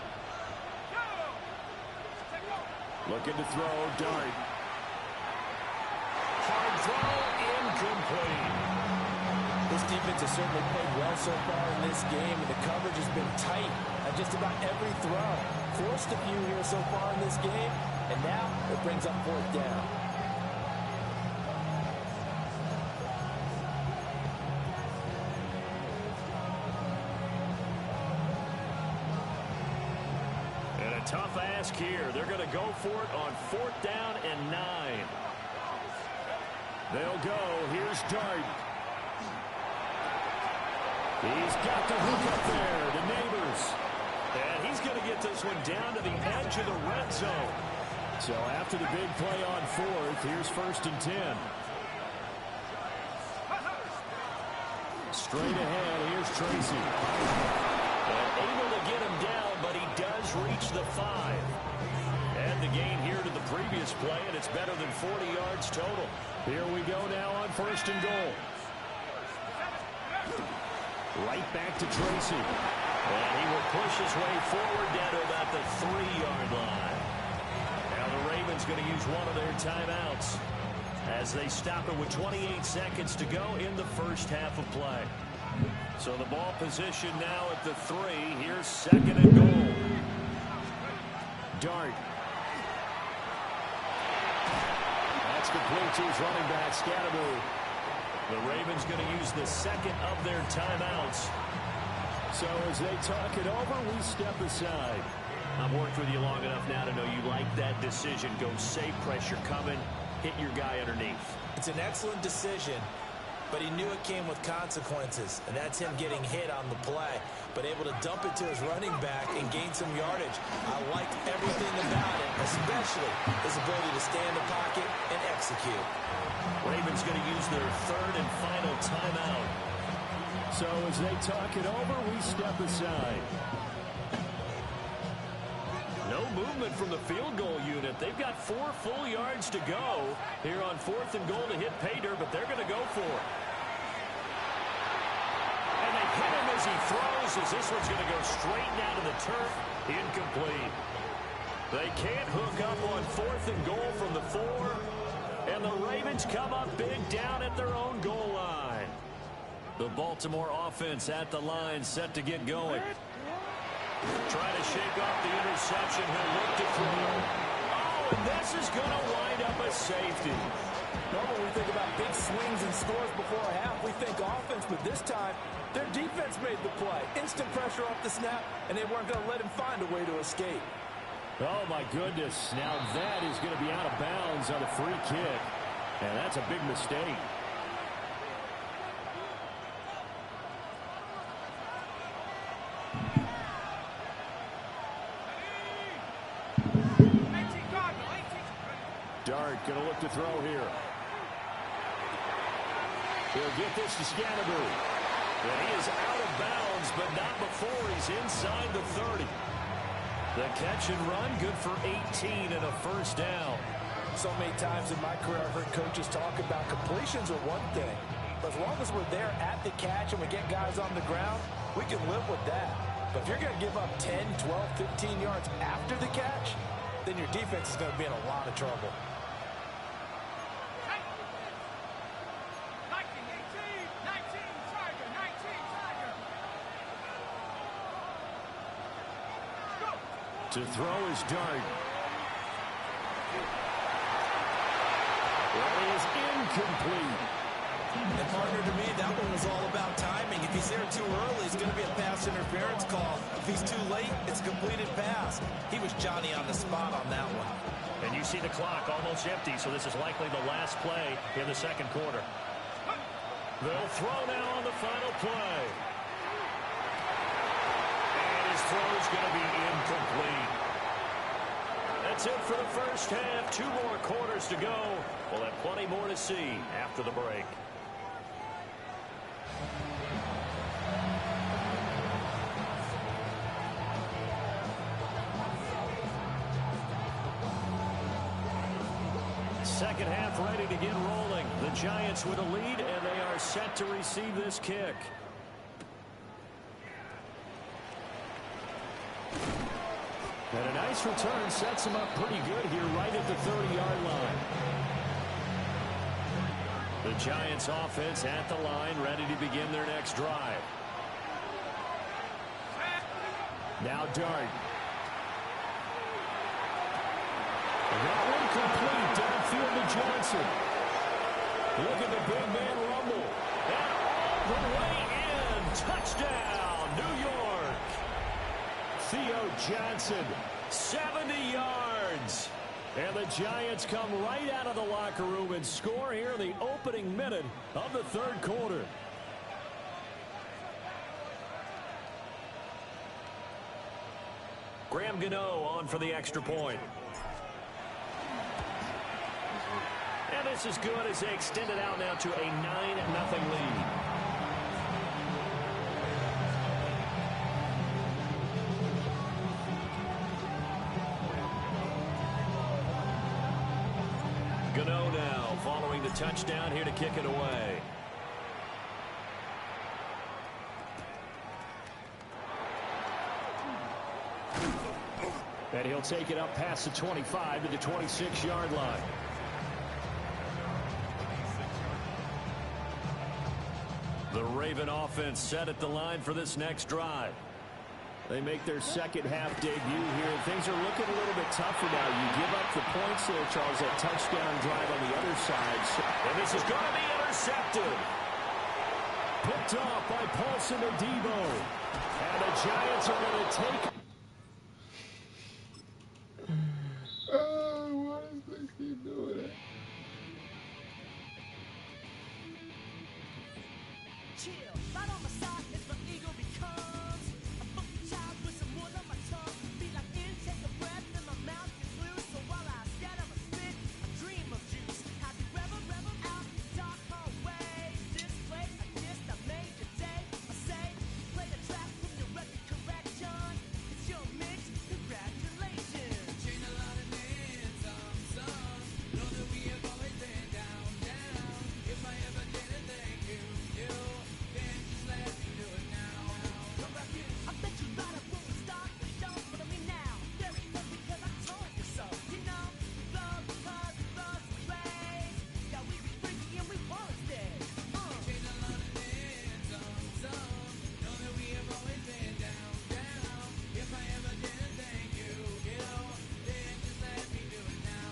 Looking to throw, Dart. Hard throw, incomplete. This defense has certainly played well so far in this game, and the coverage has been tight on just about every throw. Forced a few here so far in this game, and now it brings up 4th down. And a tough ask here. They're going to go for it on 4th down and 9. They'll go. Here's Dart. He's got the hook up there, the Neighbors. And he's going to get this one down to the edge of the red zone. So after the big play on 4th, here's 1st and 10. Straight ahead, here's Tracy. And able to get him down, but he does reach the 5. Add the gain here to the previous play, and it's better than 40 yards total. Here we go now on 1st and goal. Right back to Tracy. And he will push his way forward down to about the 3-yard line. Now the Ravens going to use one of their timeouts as they stop it with 28 seconds to go in the first half of play. So the ball position now at the 3. Here's 2nd and goal. Dart. That's complete to his running back, Scatterby. The Ravens going to use the 2nd of their timeouts. So as they talk it over, we step aside. I've worked with you long enough now to know you like that decision. Go safe, pressure coming, hit your guy underneath. It's an excellent decision, but he knew it came with consequences, and that's him getting hit on the play, but able to dump it to his running back and gain some yardage. I liked everything about it, especially his ability to stay in the pocket and execute. Ravens going to use their 3rd and final timeout. So as they talk it over, we step aside. No movement from the field goal unit. They've got 4 full yards to go here on 4th and goal to hit pay dirt, but they're going to go for it. And they hit him as he throws, as this one's going to go straight down to the turf. Incomplete. They can't hook up on 4th and goal from the 4. And the Ravens come up big down at their own goal line. The Baltimore offense at the line, set to get going. Trying to shake off the interception. He'll look to throw. Oh, and this is going to wind up a safety. Normally we think about big swings and scores before a half. We think offense, but this time their defense made the play. Instant pressure off the snap, and they weren't going to let him find a way to escape. Oh, my goodness. Now that is going to be out of bounds on a free kick. And that's a big mistake. Dart going to look to throw here. He'll get this to Scatterby. And he is out of bounds, but not before he's inside the 30. The catch and run, good for 18 and a first down. So many times in my career I've heard coaches talk about completions are one thing, but as long as we're there at the catch and we get guys on the ground, we can live with that. But if you're going to give up 10, 12, 15 yards after the catch, then your defense is going to be in a lot of trouble. To throw is Dart. That is incomplete. And partner, to me, that one was all about timing. If he's there too early, it's going to be a pass interference call. If he's too late, it's a completed pass. He was Johnny on the spot on that one. And you see the clock almost empty, so this is likely the last play in the 2nd quarter. They'll throw now on the final play. His throw is going to be incomplete. That's it for the first half. 2 more quarters to go. We'll have plenty more to see after the break. Second half ready to get rolling. The Giants with a lead, and they are set to receive this kick. And a nice return sets him up pretty good here right at the 30-yard line. The Giants offense at the line, ready to begin their next drive. Now Dart. And that one complete downfield to Johnson. Look at the big man rumble. And all the way in. Touchdown, New York. Theo Johnson, 70 yards. And the Giants come right out of the locker room and score here in the opening minute of the 3rd quarter. Graham Gano on for the extra point. And this is good as they extend it out now to a 9-0 lead. Gano now following the touchdown here to kick it away. And he'll take it up past the 25 to the 26-yard line. The Raven offense set at the line for this next drive. They make their second half debut here. Things are looking a little bit tougher now. You give up the points there, Charles, that touchdown drive on the other side. And this is going to be intercepted. Picked off by Paulson Adebo. And the Giants are going to take... Oh, why does they keep doing it? Chill, right on my side is my ego becomes a funky child with some wood on my tongue. Be like in, take a breath, and my mouth gets loose. So while I scatter my spit, I dream of juice. Happy rebel out, dark hallways. This place, I guess I made your day. I say, play the track from your record collection. It's your mix, congratulations. Chain a lot of names, some. Know that we have always been down. If I ever didn't thank you. I bet you thought it when we start the show, but I mean now, there it goes because I told you so. You know, love because it loves the place. Yeah, we be freaky and we wanna stay. Change a lot of names, some. Know that we have always been down. If I ever didn't thank you, then just let me do it now.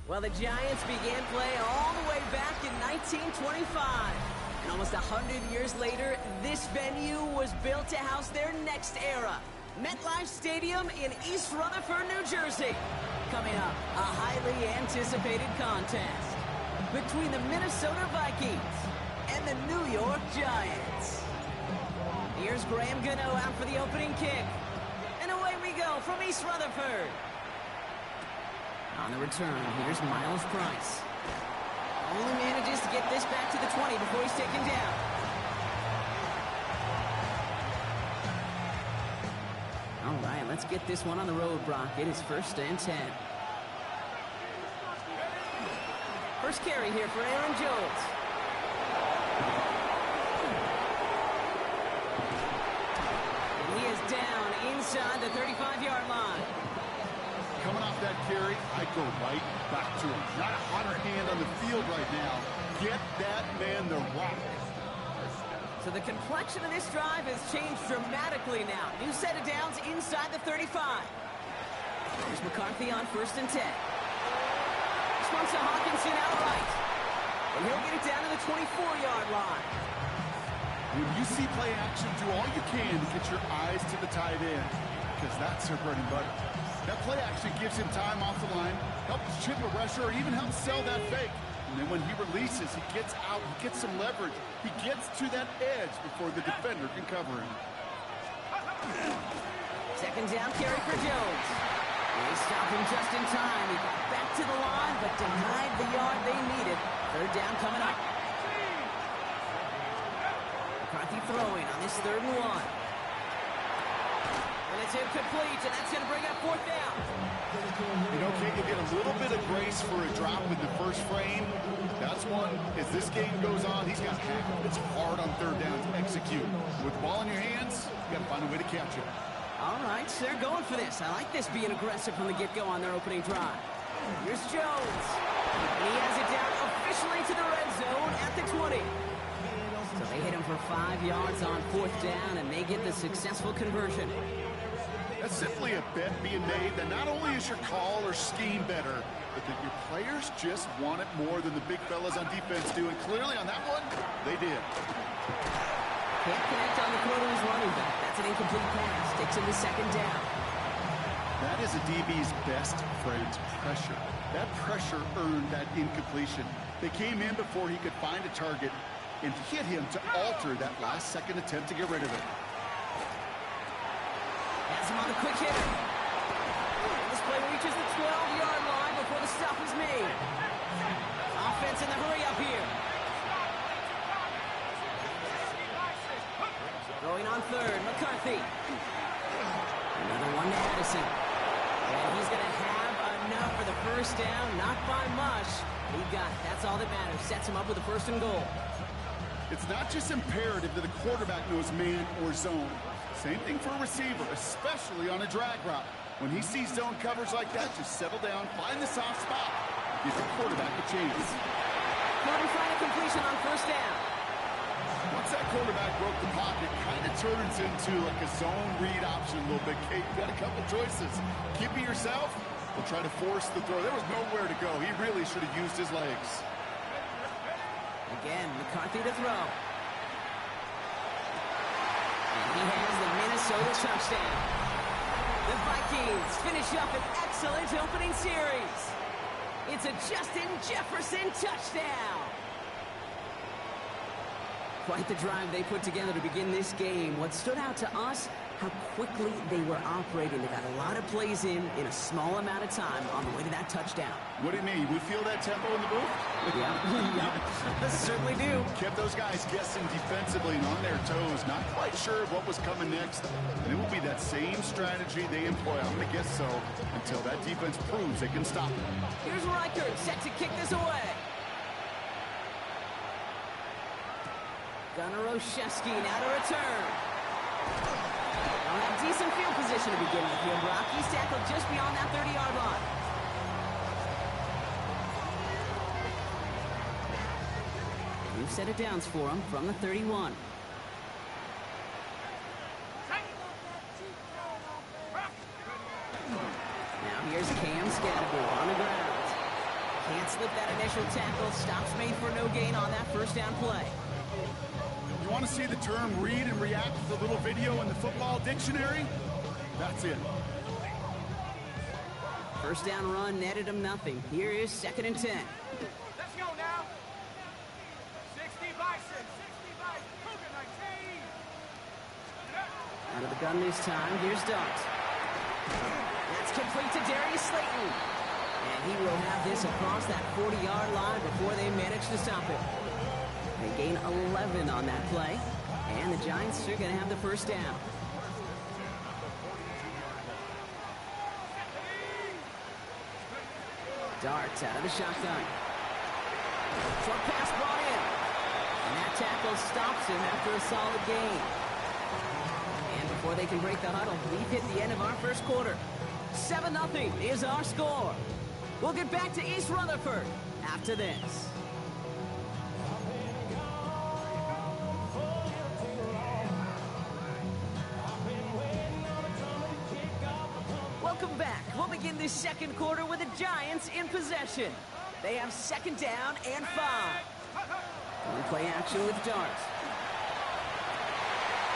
Well, the Giants began play all the way back in 1925. And almost 100 years later, this venue was built to house their next era. MetLife Stadium in East Rutherford, New Jersey. Coming up, a highly anticipated contest between the Minnesota Vikings and the New York Giants. Here's Graham Gano out for the opening kick. And away we go from East Rutherford. On the return, here's Miles Price. Only manages to get this back to the 20 before he's taken down. All right, let's get this one on the road, Brock. It is 1st and 10. First carry here for Aaron Jones. And he is down inside the 35-yard line. Coming off that carry, I go right back to him. Not a hotter hand on the field right now. Get that man the rock. So the complexion of this drive has changed dramatically now. New set of downs inside the 35. Here's McCarthy on 1st and 10. This one's to Hawkinson outright. And he'll get it down to the 24-yard line. When you see play action, do all you can to get your eyes to the tight end, because that's their bread and butter. That play action gives him time off the line, helps chip a rusher, or even helps sell that fake. And then when he releases, he gets out, he gets some leverage. He gets to that edge before the defender can cover him. Second down carry for Jones. They stop him just in time. He got back to the line, but denied the yard they needed. Third down coming up. McCarthy throwing on this 3rd and 1. And it's incomplete, and that's going to bring up 4th down. You know, Kate, you get a little bit of grace for a drop in the first frame. That's one. As this game goes on, he's got half. It's hard on 3rd down to execute. With the ball in your hands, you got to find a way to catch it. All right, so they're going for this. I like this being aggressive from the get-go on their opening drive. Here's Jones. And he has it down officially to the red zone at the 20. So they hit him for 5 yards on 4th down, and they get the successful conversion. That's simply a bet being made that not only is your call or scheme better, but that your players just want it more than the big fellas on defense do. And clearly on that one, they did. Can't connect on the throw to his running back. That's an incomplete pass. Takes him to 2nd down. That is a DB's best friend, pressure. That pressure earned that incompletion. They came in before he could find a target and hit him to alter that last-second attempt to get rid of it. Has him on the quick hitter. This play reaches the 12-yard line before the stop is made. first down, not by much. He got it. That's all that matters. Sets him up with a 1st and goal. It's not just imperative that the quarterback knows man or zone. Same thing for a receiver, especially on a drag route. When he sees zone coverage like that, just settle down, find the soft spot, give the quarterback a chance. Couldn't find a completion on 1st down. Once that quarterback broke the pocket, kind of turns into like a zone read option a little bit. Kate, you got a couple choices. Keep it yourself or try to force the throw. There was nowhere to go. He really should have used his legs. Again, McCarthy to throw. And he has the Minnesota touchdown. The Vikings finish up an excellent opening series. It's a Justin Jefferson touchdown. Quite the drive they put together to begin this game. What stood out to us, how quickly they were operating. They got a lot of plays in a small amount of time on the way to that touchdown. What do you mean? We feel that tempo in the booth? Yeah, certainly do. Kept those guys guessing defensively and on their toes, not quite sure what was coming next. And it will be that same strategy they employ, I'm going to guess so, until that defense proves they can stop it. Here's Reichert set to kick this away. Gunnar Olszewski now to return. They'll have decent field position to begin with here, Brock. He's tackled just beyond that 30-yard line. New set of downs for him from the 31. Now here's Cam Scattergood on the ground. Can't slip that initial tackle. Stops made for no gain on that 1st down play. You want to see the term read and react with a little video in the football dictionary? That's it. 1st down run netted him nothing. Here is 2nd and 10. Let's go now. 60 by 6. 60 by 19. Out of the gun this time. Here's Dart. That's complete to Darius Slayton. And he will have this across that 40-yard line before they manage to stop it. They gain 11 on that play. And the Giants are going to have the 1st down. Dart out of the shotgun. Short pass brought in. And that tackle stops him after a solid gain. And before they can break the huddle, we've hit the end of our 1st quarter. 7-0 is our score. We'll get back to East Rutherford after this. Welcome back. We'll begin this 2nd quarter with the Giants in possession. They have 2nd down and 5. One play action with Dart.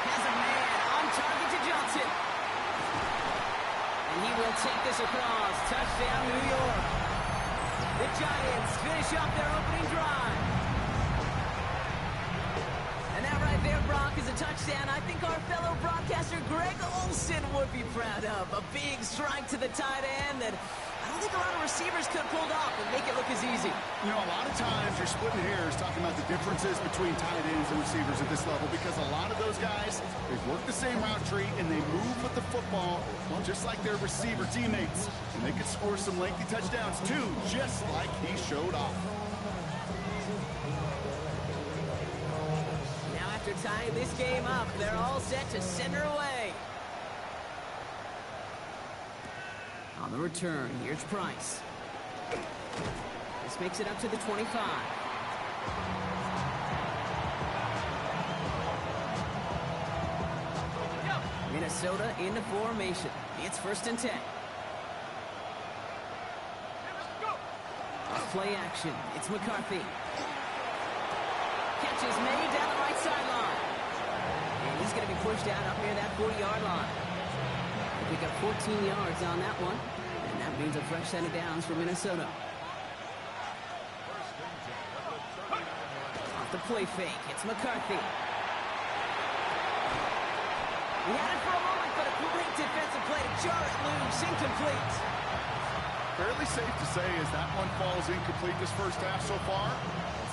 Has a man on target to Johnson. And he will take this across. Touchdown, New York. The Giants finish up their opening drive. And that right there, Brock, is a touchdown I think our fellow broadcaster Greg Olsen would be proud of. A big strike to the tight end that I don't think a lot of receivers could have pulled off and make it look as easy. You know, a lot of times you're splitting hairs talking about the differences between tight ends and receivers at this level because a lot of those guys, they've worked the same route tree and they move with the football, well, just like their receiver teammates. And they could score some lengthy touchdowns too, just like he showed off. After tying this game up, they're all set to send her away. On the return, here's Price. This makes it up to the 25. Minnesota into formation. It's 1st and 10. Play action. It's McCarthy. Catch is made down the right sideline. And he's going to be pushed out up near that 40-yard line. They pick up 14 yards on that one. And that means a fresh set of downs for Minnesota. Off the play fake. It's McCarthy. He had it for a moment, but a great defensive play to jar it loose. Incomplete. Fairly safe to say as that one falls incomplete this 1st half so far.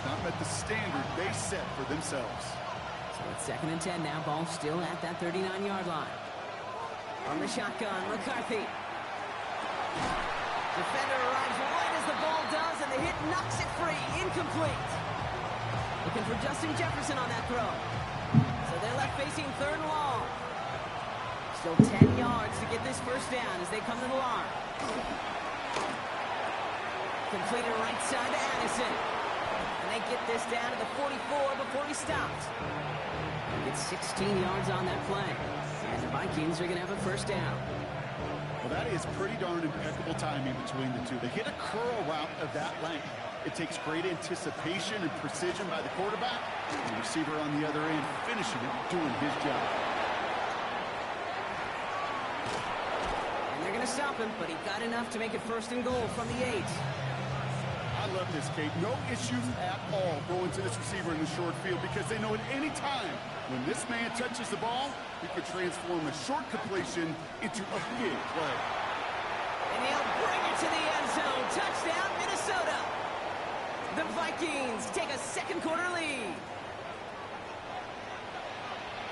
Not met the standard they set for themselves. So it's 2nd and 10 now. Ball still at that 39-yard line. On the shotgun, McCarthy. Defender arrives right as knocks it free. Incomplete. Looking for Justin Jefferson on that throw. So they're left facing third and long. Still 10 yards to get this first down as they come to the line. Completed right side to Addison. And they get this down to the 44 before he stops. They get 16 yards on that play. And the Vikings are going to have a first down. Well, that is pretty darn impeccable timing between the two. They hit a curl route of that length. It takes great anticipation and precision by the quarterback. And the receiver on the other end finishing it, doing his job. And they're going to stop him, but he got enough to make it first and goal from the 8. I love this, Kate. No issues at all going to this receiver in the short field because they know at any time when this man touches the ball, he could transform a short completion into a big play. And he'll bring it to the end zone. Touchdown, Minnesota. The Vikings take a second quarter lead.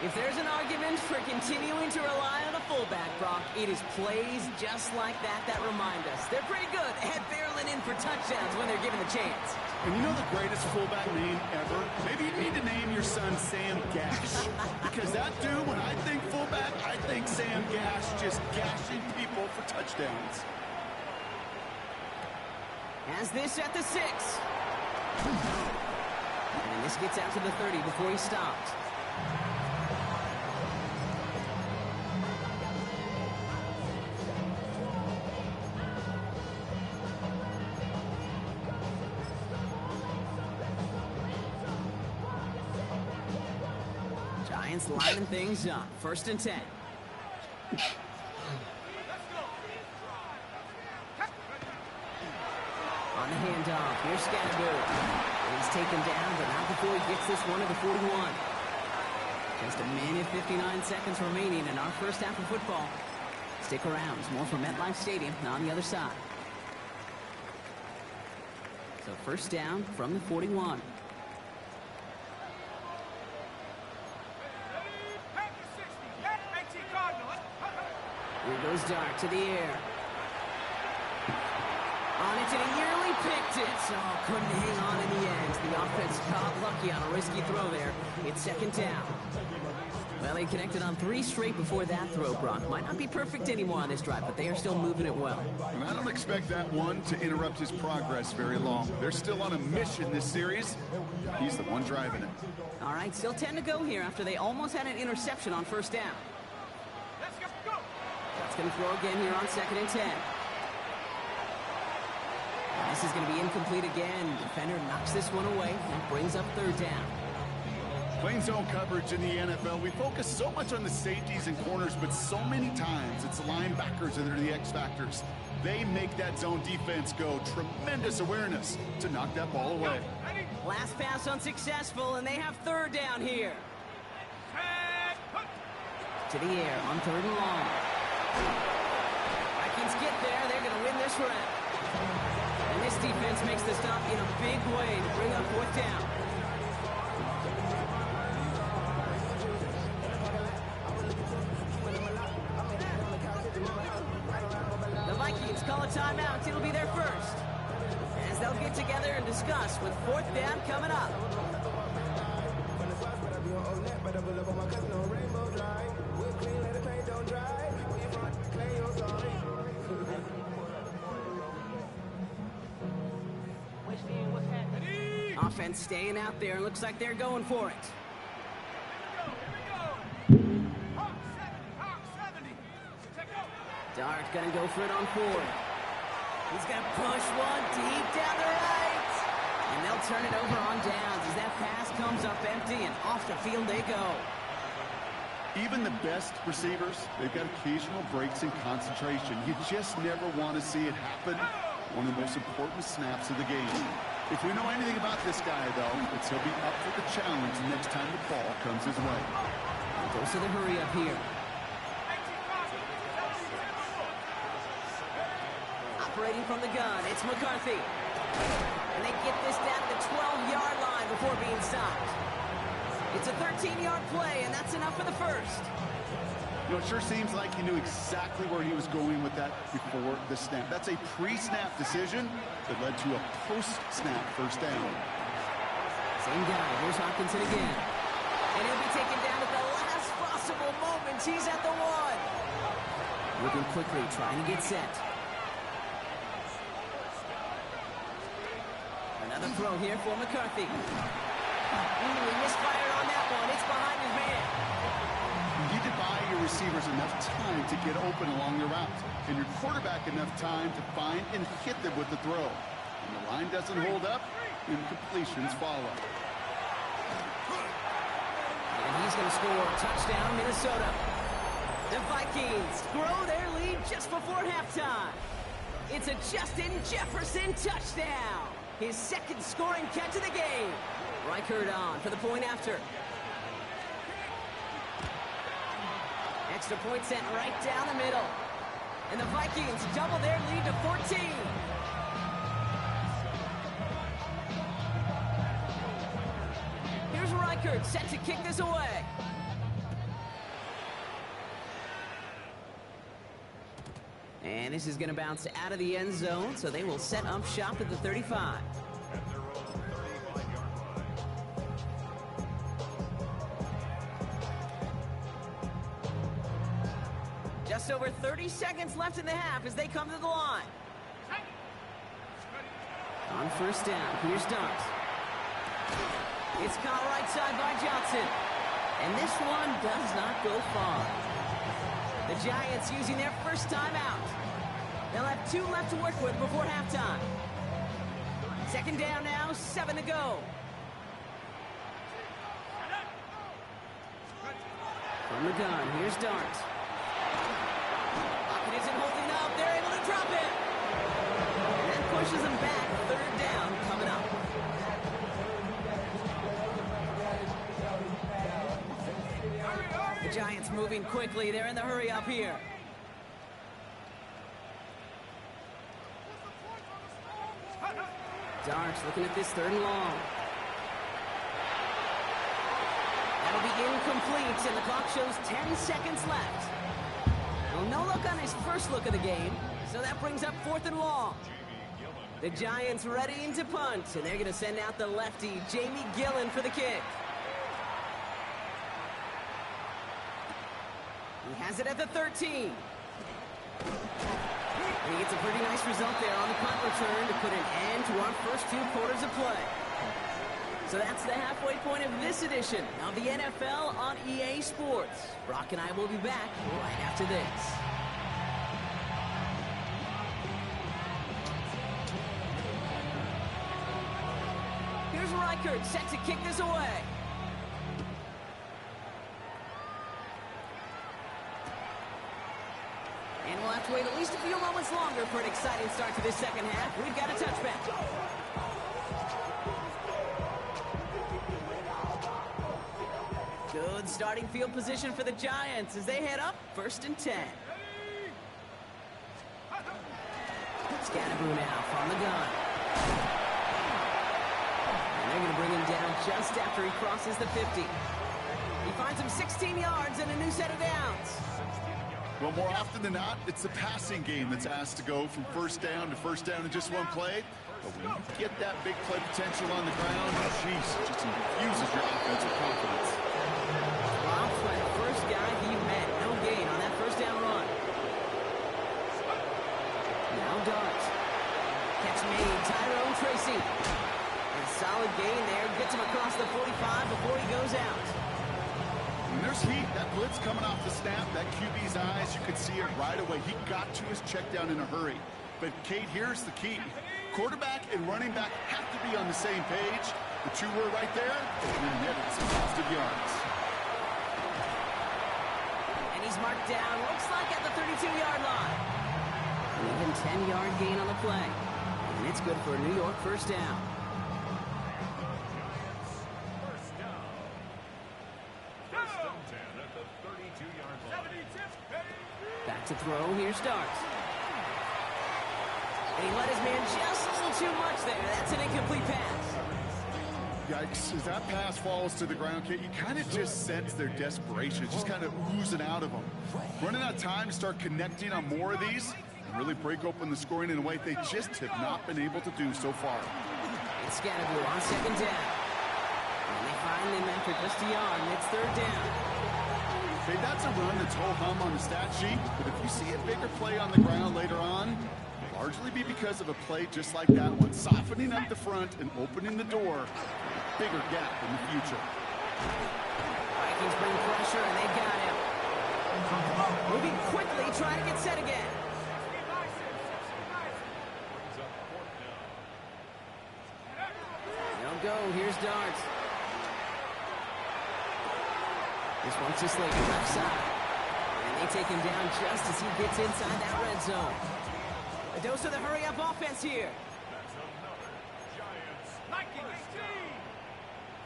If there's an argument for continuing to rely on a fullback, Brock, it is plays just like that that remind us. They're pretty good at barreling in for touchdowns when they're given the chance. And you know the greatest fullback name ever? Maybe you need to name your son Sam Gash. Because that dude, when I think fullback, I think Sam Gash just gashing people for touchdowns. Has this at the 6. And this gets out to the 30 before he stopped. Giants lining things up. 1st and 10. On the handoff, here's Scattergood. He's taken down, but not before he gets this one to the 41. Just a minute, 59 seconds remaining in our first half of football. Stick around. There's more from MetLife Stadium on the other side. So first down from the 41. Here goes Dark to the air. On it, and he nearly picked it. Oh, couldn't hang on in the end. The offense got lucky on a risky throw there. It's 2nd down. Well, they connected on 3 straight before that throw, Brock. Might not be perfect anymore on this drive, but they are still moving it well. And I don't expect that one to interrupt his progress very long. They're still on a mission this series. He's the one driving it. All right, still 10 to go here after they almost had an interception on 1st down. That's going to throw again here on 2nd and 10. This is going to be incomplete again. Defender knocks this one away and brings up 3rd down. Playing zone coverage in the NFL, we focus so much on the safeties and corners, but so many times it's the linebackers that are the X factors. They make that zone defense go. Tremendous awareness to knock that ball away. Last pass unsuccessful, and they have 3rd down here. To the air on 3rd and long. Vikings get there. They're going to win this round. And this defense makes the stop in a big way to bring up 4th down. The Vikings call a timeout. It'll be their first. As they'll get together and discuss with 4th down coming up. Offense staying out there. Looks like they're going for it. Dart gonna go for it on 4th. He's gonna push one deep down the right. And they'll turn it over on downs as that pass comes up empty and off the field they go. Even the best receivers, they've got occasional breaks in concentration. You just never want to see it happen. One of the most important snaps of the game. If we know anything about this guy, though, it's he'll be up for the challenge next time the ball comes his way. Goes to the hurry up here. Operating from the gun, it's McCarthy. And they get this down to the 12-yard line before being stopped. It's a 13-yard play, and that's enough for the first. You know, it sure seems like he knew exactly where he was going with that before the snap. That's a pre-snap decision that led to a post-snap first down. Same guy. Here's Hopkinson again. And he'll be taken down at the last possible moment. He's at the 1. Moving quickly, trying to get set. Another throw here for McCarthy. He misfired on that one. It's behind his man. You need to buy your receivers enough time to get open along the route, and your quarterback enough time to find and hit them with the throw. When the line doesn't hold up, incompletions follow. And he's going to score. Touchdown, Minnesota. The Vikings grow their lead just before halftime. It's a Justin Jefferson touchdown. His second scoring catch of the game. Reichert on for the point after. Extra point sent right down the middle. And the Vikings double their lead to 14. Here's Reichert set to kick this away. And this is going to bounce out of the end zone, so they will set up shop at the 35. Just over 30 seconds left in the half as they come to the line. On first down, here's Dart. It's caught right side by Johnson. And this one does not go far. The Giants using their first timeout. They'll have 2 left to work with before halftime. Second down now, 7 to go. From the gun, here's Dart. Lockett isn't holding up. They're able to drop it. And that pushes them back. Third down coming up. The Giants moving quickly. They're in the hurry up here. Darts looking at this third and long. That'll be incomplete, and the clock shows 10 seconds left. Well, no look on his first look of the game, so that brings up 4th and long. The Giants readying to punt, and they're going to send out the lefty, Jamie Gillen, for the kick. He has it at the 13. And he gets a pretty nice result there on the punt return to put an end to our first 2 quarters of play. So that's the halfway point of this edition of the NFL on EA Sports. Brock and I will be back right after this. Here's Reichert set to kick this away. And we'll have to wait at least a few moments longer for an exciting start to this second half. We've got a touchback. Good starting field position for the Giants as they head up 1st and 10. Scatterboo now from the gun. And they're going to bring him down just after he crosses the 50. He finds him 16 yards and a new set of downs. Well, more often than not, it's the passing game that's asked to go from first down in just one play. But when you get that big play potential on the ground, geez, it just infuses your offensive confidence. Dropped by the first guy he met. No gain on that first down run. Now Dart. Catch made. Tyrone Tracy. And solid gain there. Gets him across the 45 before he goes out. When there's heat, that blitz coming off the snap, that QB's eyes, you could see it right away. He got to his check down in a hurry. But, Kate, here's the key. Quarterback and running back have to be on the same page. The 2 were right there, and netted some positive yards. And he's marked down, looks like at the 32-yard line. An even 10-yard gain on the play. And it's good for a New York first down. Back to throw, here's Dart. And he let his man just a little too much there. That's an incomplete pass. Yikes, as that pass falls to the ground, Kate, you kind of just sense their desperation. It's just kind of oozing out of them. Running out of time to start connecting on more of these and really break open the scoring in a way they just have not been able to do so far. It's Scatterby on second down. And they find him after just a yard, and it's third down. Okay, that's a run that's ho-hum on the stat sheet, but if you see a bigger play on the ground later on, largely be because of a play just like that one, softening up the front and opening the door, bigger gap in the future. Vikings bring pressure, and they got him. Moving quickly, trying to get set again. They'll go, here's Darts. This one's to Slater, left side. And they take him down just as he gets inside that red zone. A dose of the hurry-up offense here.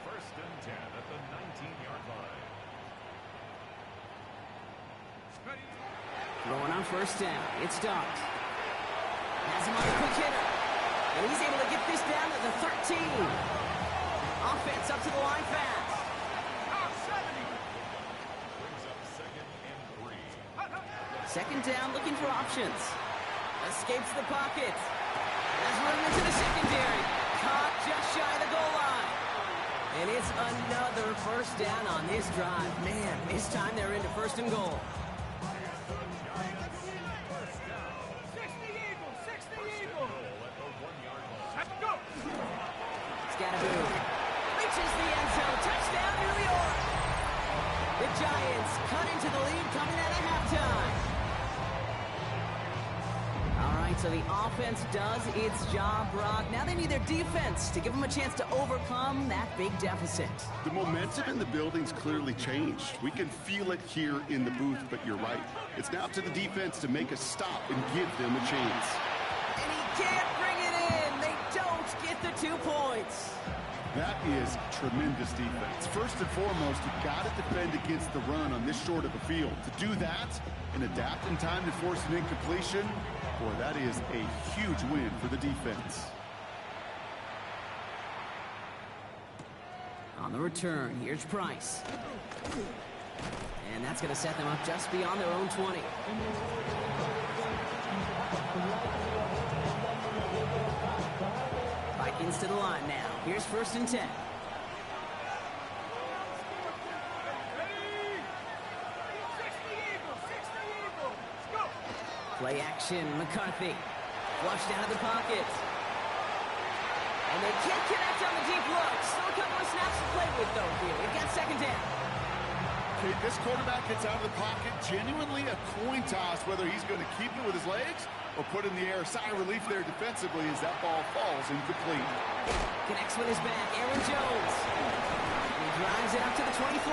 First and 10 at the 19-yard line. Going on first down, it's Dogs. Has him on a quick hitter. And he's able to get this down to the 13. Offense up to the line fast. Second down, looking for options. Escapes the pocket. Has room into the secondary. Caught just shy of the goal line. And it's another first down on this drive. Man, this time they're into first and goal. 60 Eagles. Let's go. Scatterby reaches the end zone. Touchdown, New York. The Giants cut into the lead coming out of halftime. So the offense does its job, Brock. Now they need their defense to give them a chance to overcome that big deficit. The momentum in the building's clearly changed. We can feel it here in the booth, but you're right. It's now up to the defense to make a stop and give them a chance. And he can't bring it in. They don't get the 2 points. That is tremendous defense. First and foremost, you've got to defend against the run on this short of a field. To do that and adapt in time to force an incompletion, boy, that is a huge win for the defense. On the return, here's Price. And that's going to set them up just beyond their own 20. Vikings to the line now. Here's first and 10. Play action, McCarthy. Flushed out of the pocket. And they can't connect on the deep look. Still a couple of snaps to play with, though, here. We've got second down. Okay, this quarterback gets out of the pocket. Genuinely a coin toss whether he's going to keep it with his legs or put in the air. Sigh of relief there defensively as that ball falls incomplete. Connects with his back, Aaron Jones. And he drives it up to the 24.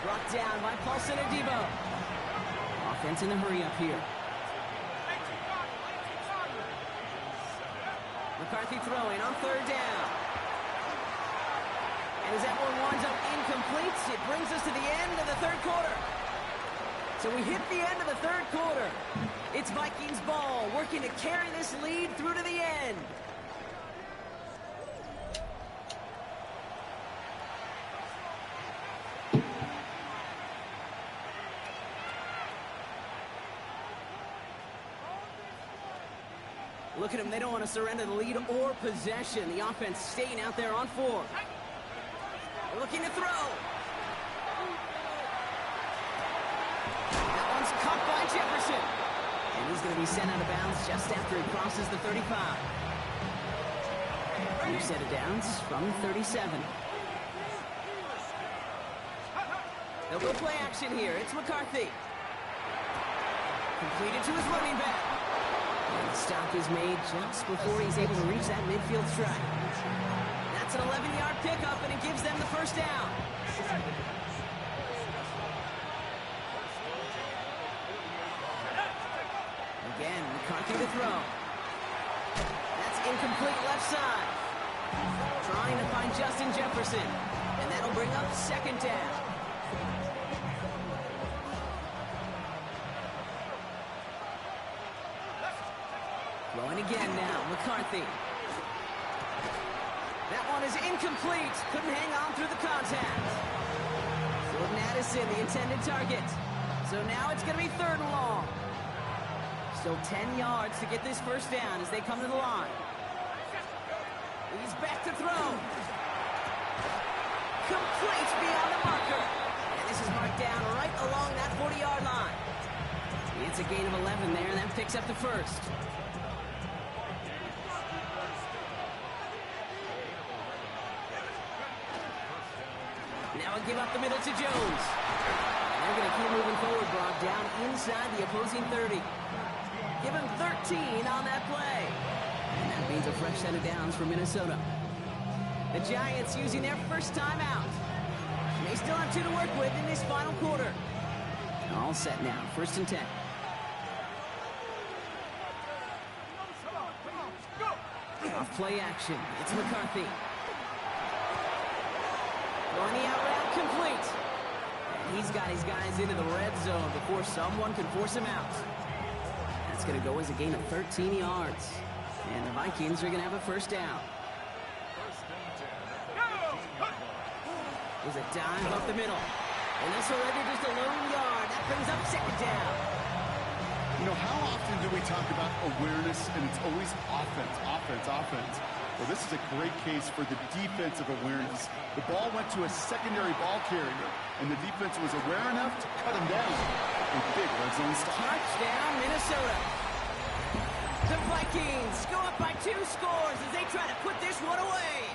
Brought down by Paulson Adebo. Offense in the hurry up here. McCarthy throwing on third down. And as that one winds up incomplete, it brings us to the end of the third quarter. So we hit the end of the third quarter. It's Vikings ball, working to carry this lead through to the end. Look at them. They don't want to surrender the lead or possession. The offense staying out there on 4. They're looking to throw. That one's caught by Jefferson. And he's going to be sent out of bounds just after he crosses the 35. New set of downs from 37. They'll go play action here. It's McCarthy. Completed to his running back. And the stop is made just before he's able to reach that midfield strike. That's an 11-yard pickup, and it gives them the first down. Again, McCarthy to throw. That's incomplete left side. Trying to find Justin Jefferson, and that'll bring up second down. Throwing again now, McCarthy. That one is incomplete. Couldn't hang on through the contact. Jordan Addison, the intended target. So now it's going to be 3rd and long. Still 10 yards to get this first down as they come to the line. He's back to throw. Complete beyond the marker. And this is marked down right along that 40-yard line. It's a gain of 11 there, and then picks up the first. Now a give up the middle to Jones. And they're going to keep moving forward, Brock, down inside the opposing 30. Give him 13 on that play. And that means a fresh set of downs for Minnesota. The Giants using their first timeout. They still have 2 to work with in this final quarter. All set now, 1st and 10. Off play action, it's McCarthy. Going the out route, complete. And he's got his guys into the red zone before someone can force him out. That's going to go as a gain of 13 yards. And the Vikings are going to have a first down. There's a dive up the middle. And that's already just a lone yard. That brings up 2nd down. You know, how often do we talk about awareness, and it's always offense, offense, offense? Well, this is a great case for the defensive awareness. The ball went to a secondary ball carrier, and the defense was aware enough to cut him down. A big red zone stop. Touchdown, Minnesota. The Vikings go up by 2 scores as they try to put this one away.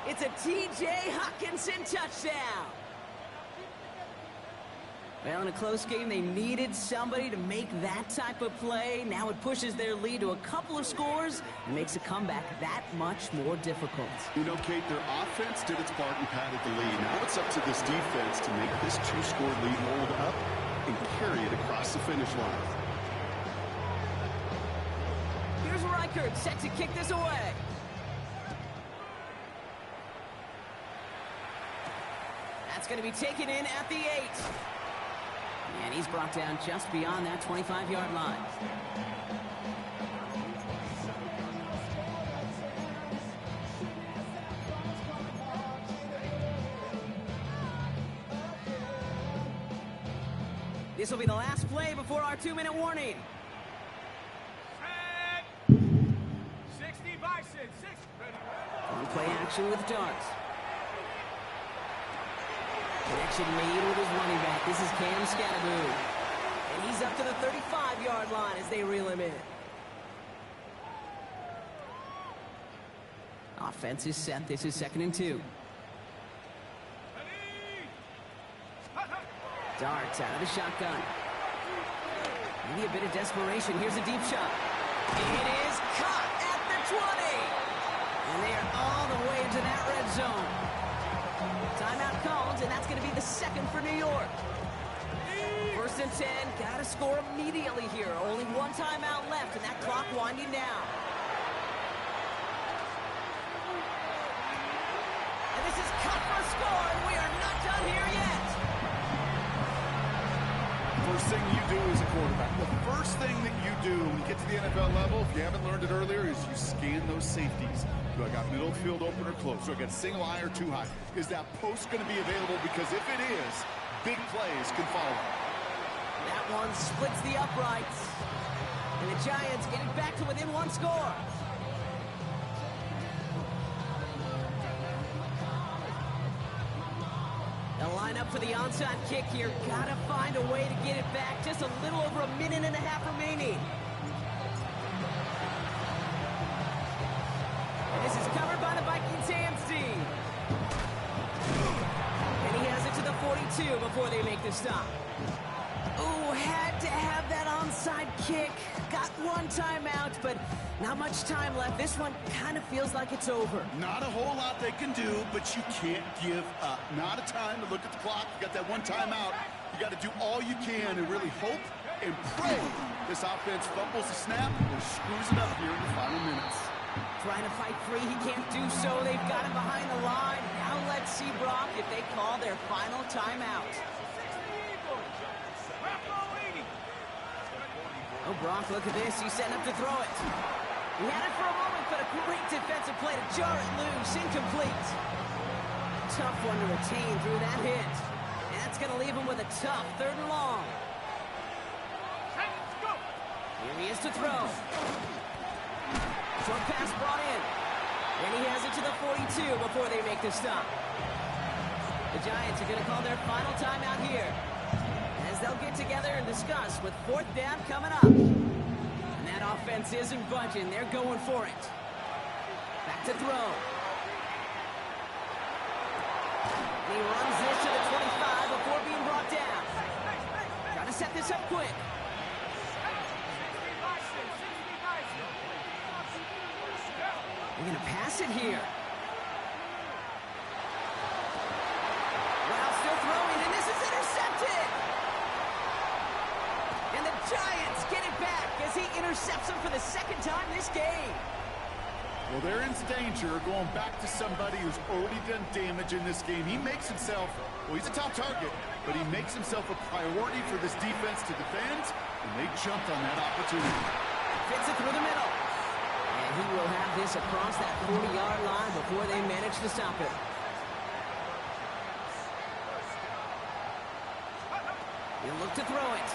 It's a T.J. Hockenson touchdown. Well, in a close game, they needed somebody to make that type of play. Now it pushes their lead to a couple of scores and makes a comeback that much more difficult. You know, Kate, their offense did its part and padded the lead. Now it's up to this defense to make this 2-score lead hold up and carry it across the finish line. Here's Reichert set to kick this away. That's going to be taken in at the 8. And he's brought down just beyond that 25-yard line. This will be the last play before our 2-minute warning. 60 Bison, 6. On play action with darts. Connection made with his running back. This is Cam Scatteroo. And he's up to the 35-yard line as they reel him in. Offense is set. This is 2nd and 2. Darts out of the shotgun. Maybe a bit of desperation. Here's a deep shot. It is caught at the 20. And they are all the way into that red zone. Timeout called, and that's going to be the 2nd for New York. 1st and 10, got to score immediately here. Only 1 timeout left, and that clock winding down. And this is cut for a score, and we are not done here yet. First thing you do as a quarterback, the first thing that you do when you get to the NFL level, if you haven't learned it earlier, is you scan those safeties. Do I got middle field open or close? Do I got a single high or 2 high? Is that post going to be available? Because if it is, big plays can follow. That one splits the uprights. And the Giants getting back to within 1 score. They'll line up for the onside kick here. Gotta find a way to get it back. Just a little over 1.5 minutes remaining. And this is covered by the Vikings hands team. And he has it to the 42 before they make the stop. Ooh, had to have that onside kick. Got 1 timeout, but not much time left. This one kind of feels like it's over. Not a whole lot they can do, but you can't give up. Not a time to look at the clock. You got that 1 timeout. You got to do all you can and really hope and pray this offense fumbles the snap or screws it up here in the final minutes. Trying to fight free, he can't do so. They've got him behind the line. Now let's see, Brock, if they call their final timeout. Oh, Brock, look at this. He's setting up to throw it. He had it for a moment, but a great defensive play to jar it loose. Incomplete. Tough one to retain through that hit. And that's going to leave him with a tough 3rd and long. Here he is to throw. Short pass brought in. And he has it to the 42 before they make the stop. The Giants are going to call their final timeout here, as they'll get together and discuss with 4th down coming up. And that offense isn't budging. They're going for it. Back to throw. And he runs this to the 25 before being brought down. Trying to set this up quick. They're going to pass it here. Wow, still throwing, and this is intercepted. And the Giants get it back as he intercepts him for the 2nd time this game. Well, they're in danger going back to somebody who's already done damage in this game. He makes himself, well, he's a top target, but he makes himself a priority for this defense to defend, and they jumped on that opportunity. Fits it through the middle. And he will have this across that 40-yard line before they manage to stop it. He'll look to throw it.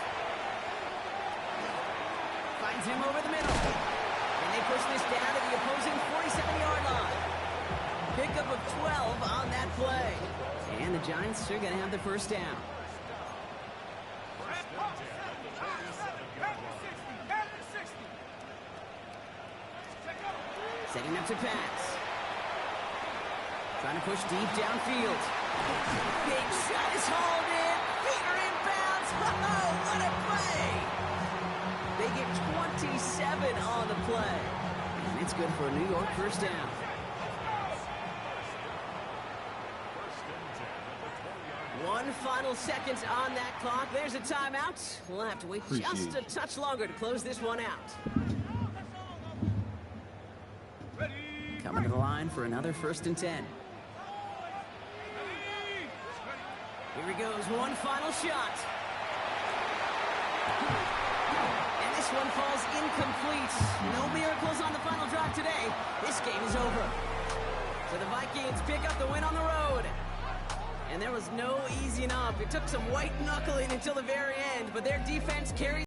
Finds him over the middle. And they push this down to the opposing 47-yard line. Pickup of 12 on that play. And the Giants are going to have the 1st down. Setting up to pass. Trying to push deep downfield. Big shot is hauled in. Finger inbounds. Oh, what a play! They get 27 on the play. And it's good for a New York 1st down. One final seconds on that clock. There's a timeout. We'll have to wait just a touch longer to close this one out. Coming to the line for another 1st and 10. Here he goes, one final shot. And this one falls incomplete. No miracles on the final drive today. This game is over. So the Vikings pick up the win on the road. And there was no easing up. It took some white knuckling until the very end, but their defense carried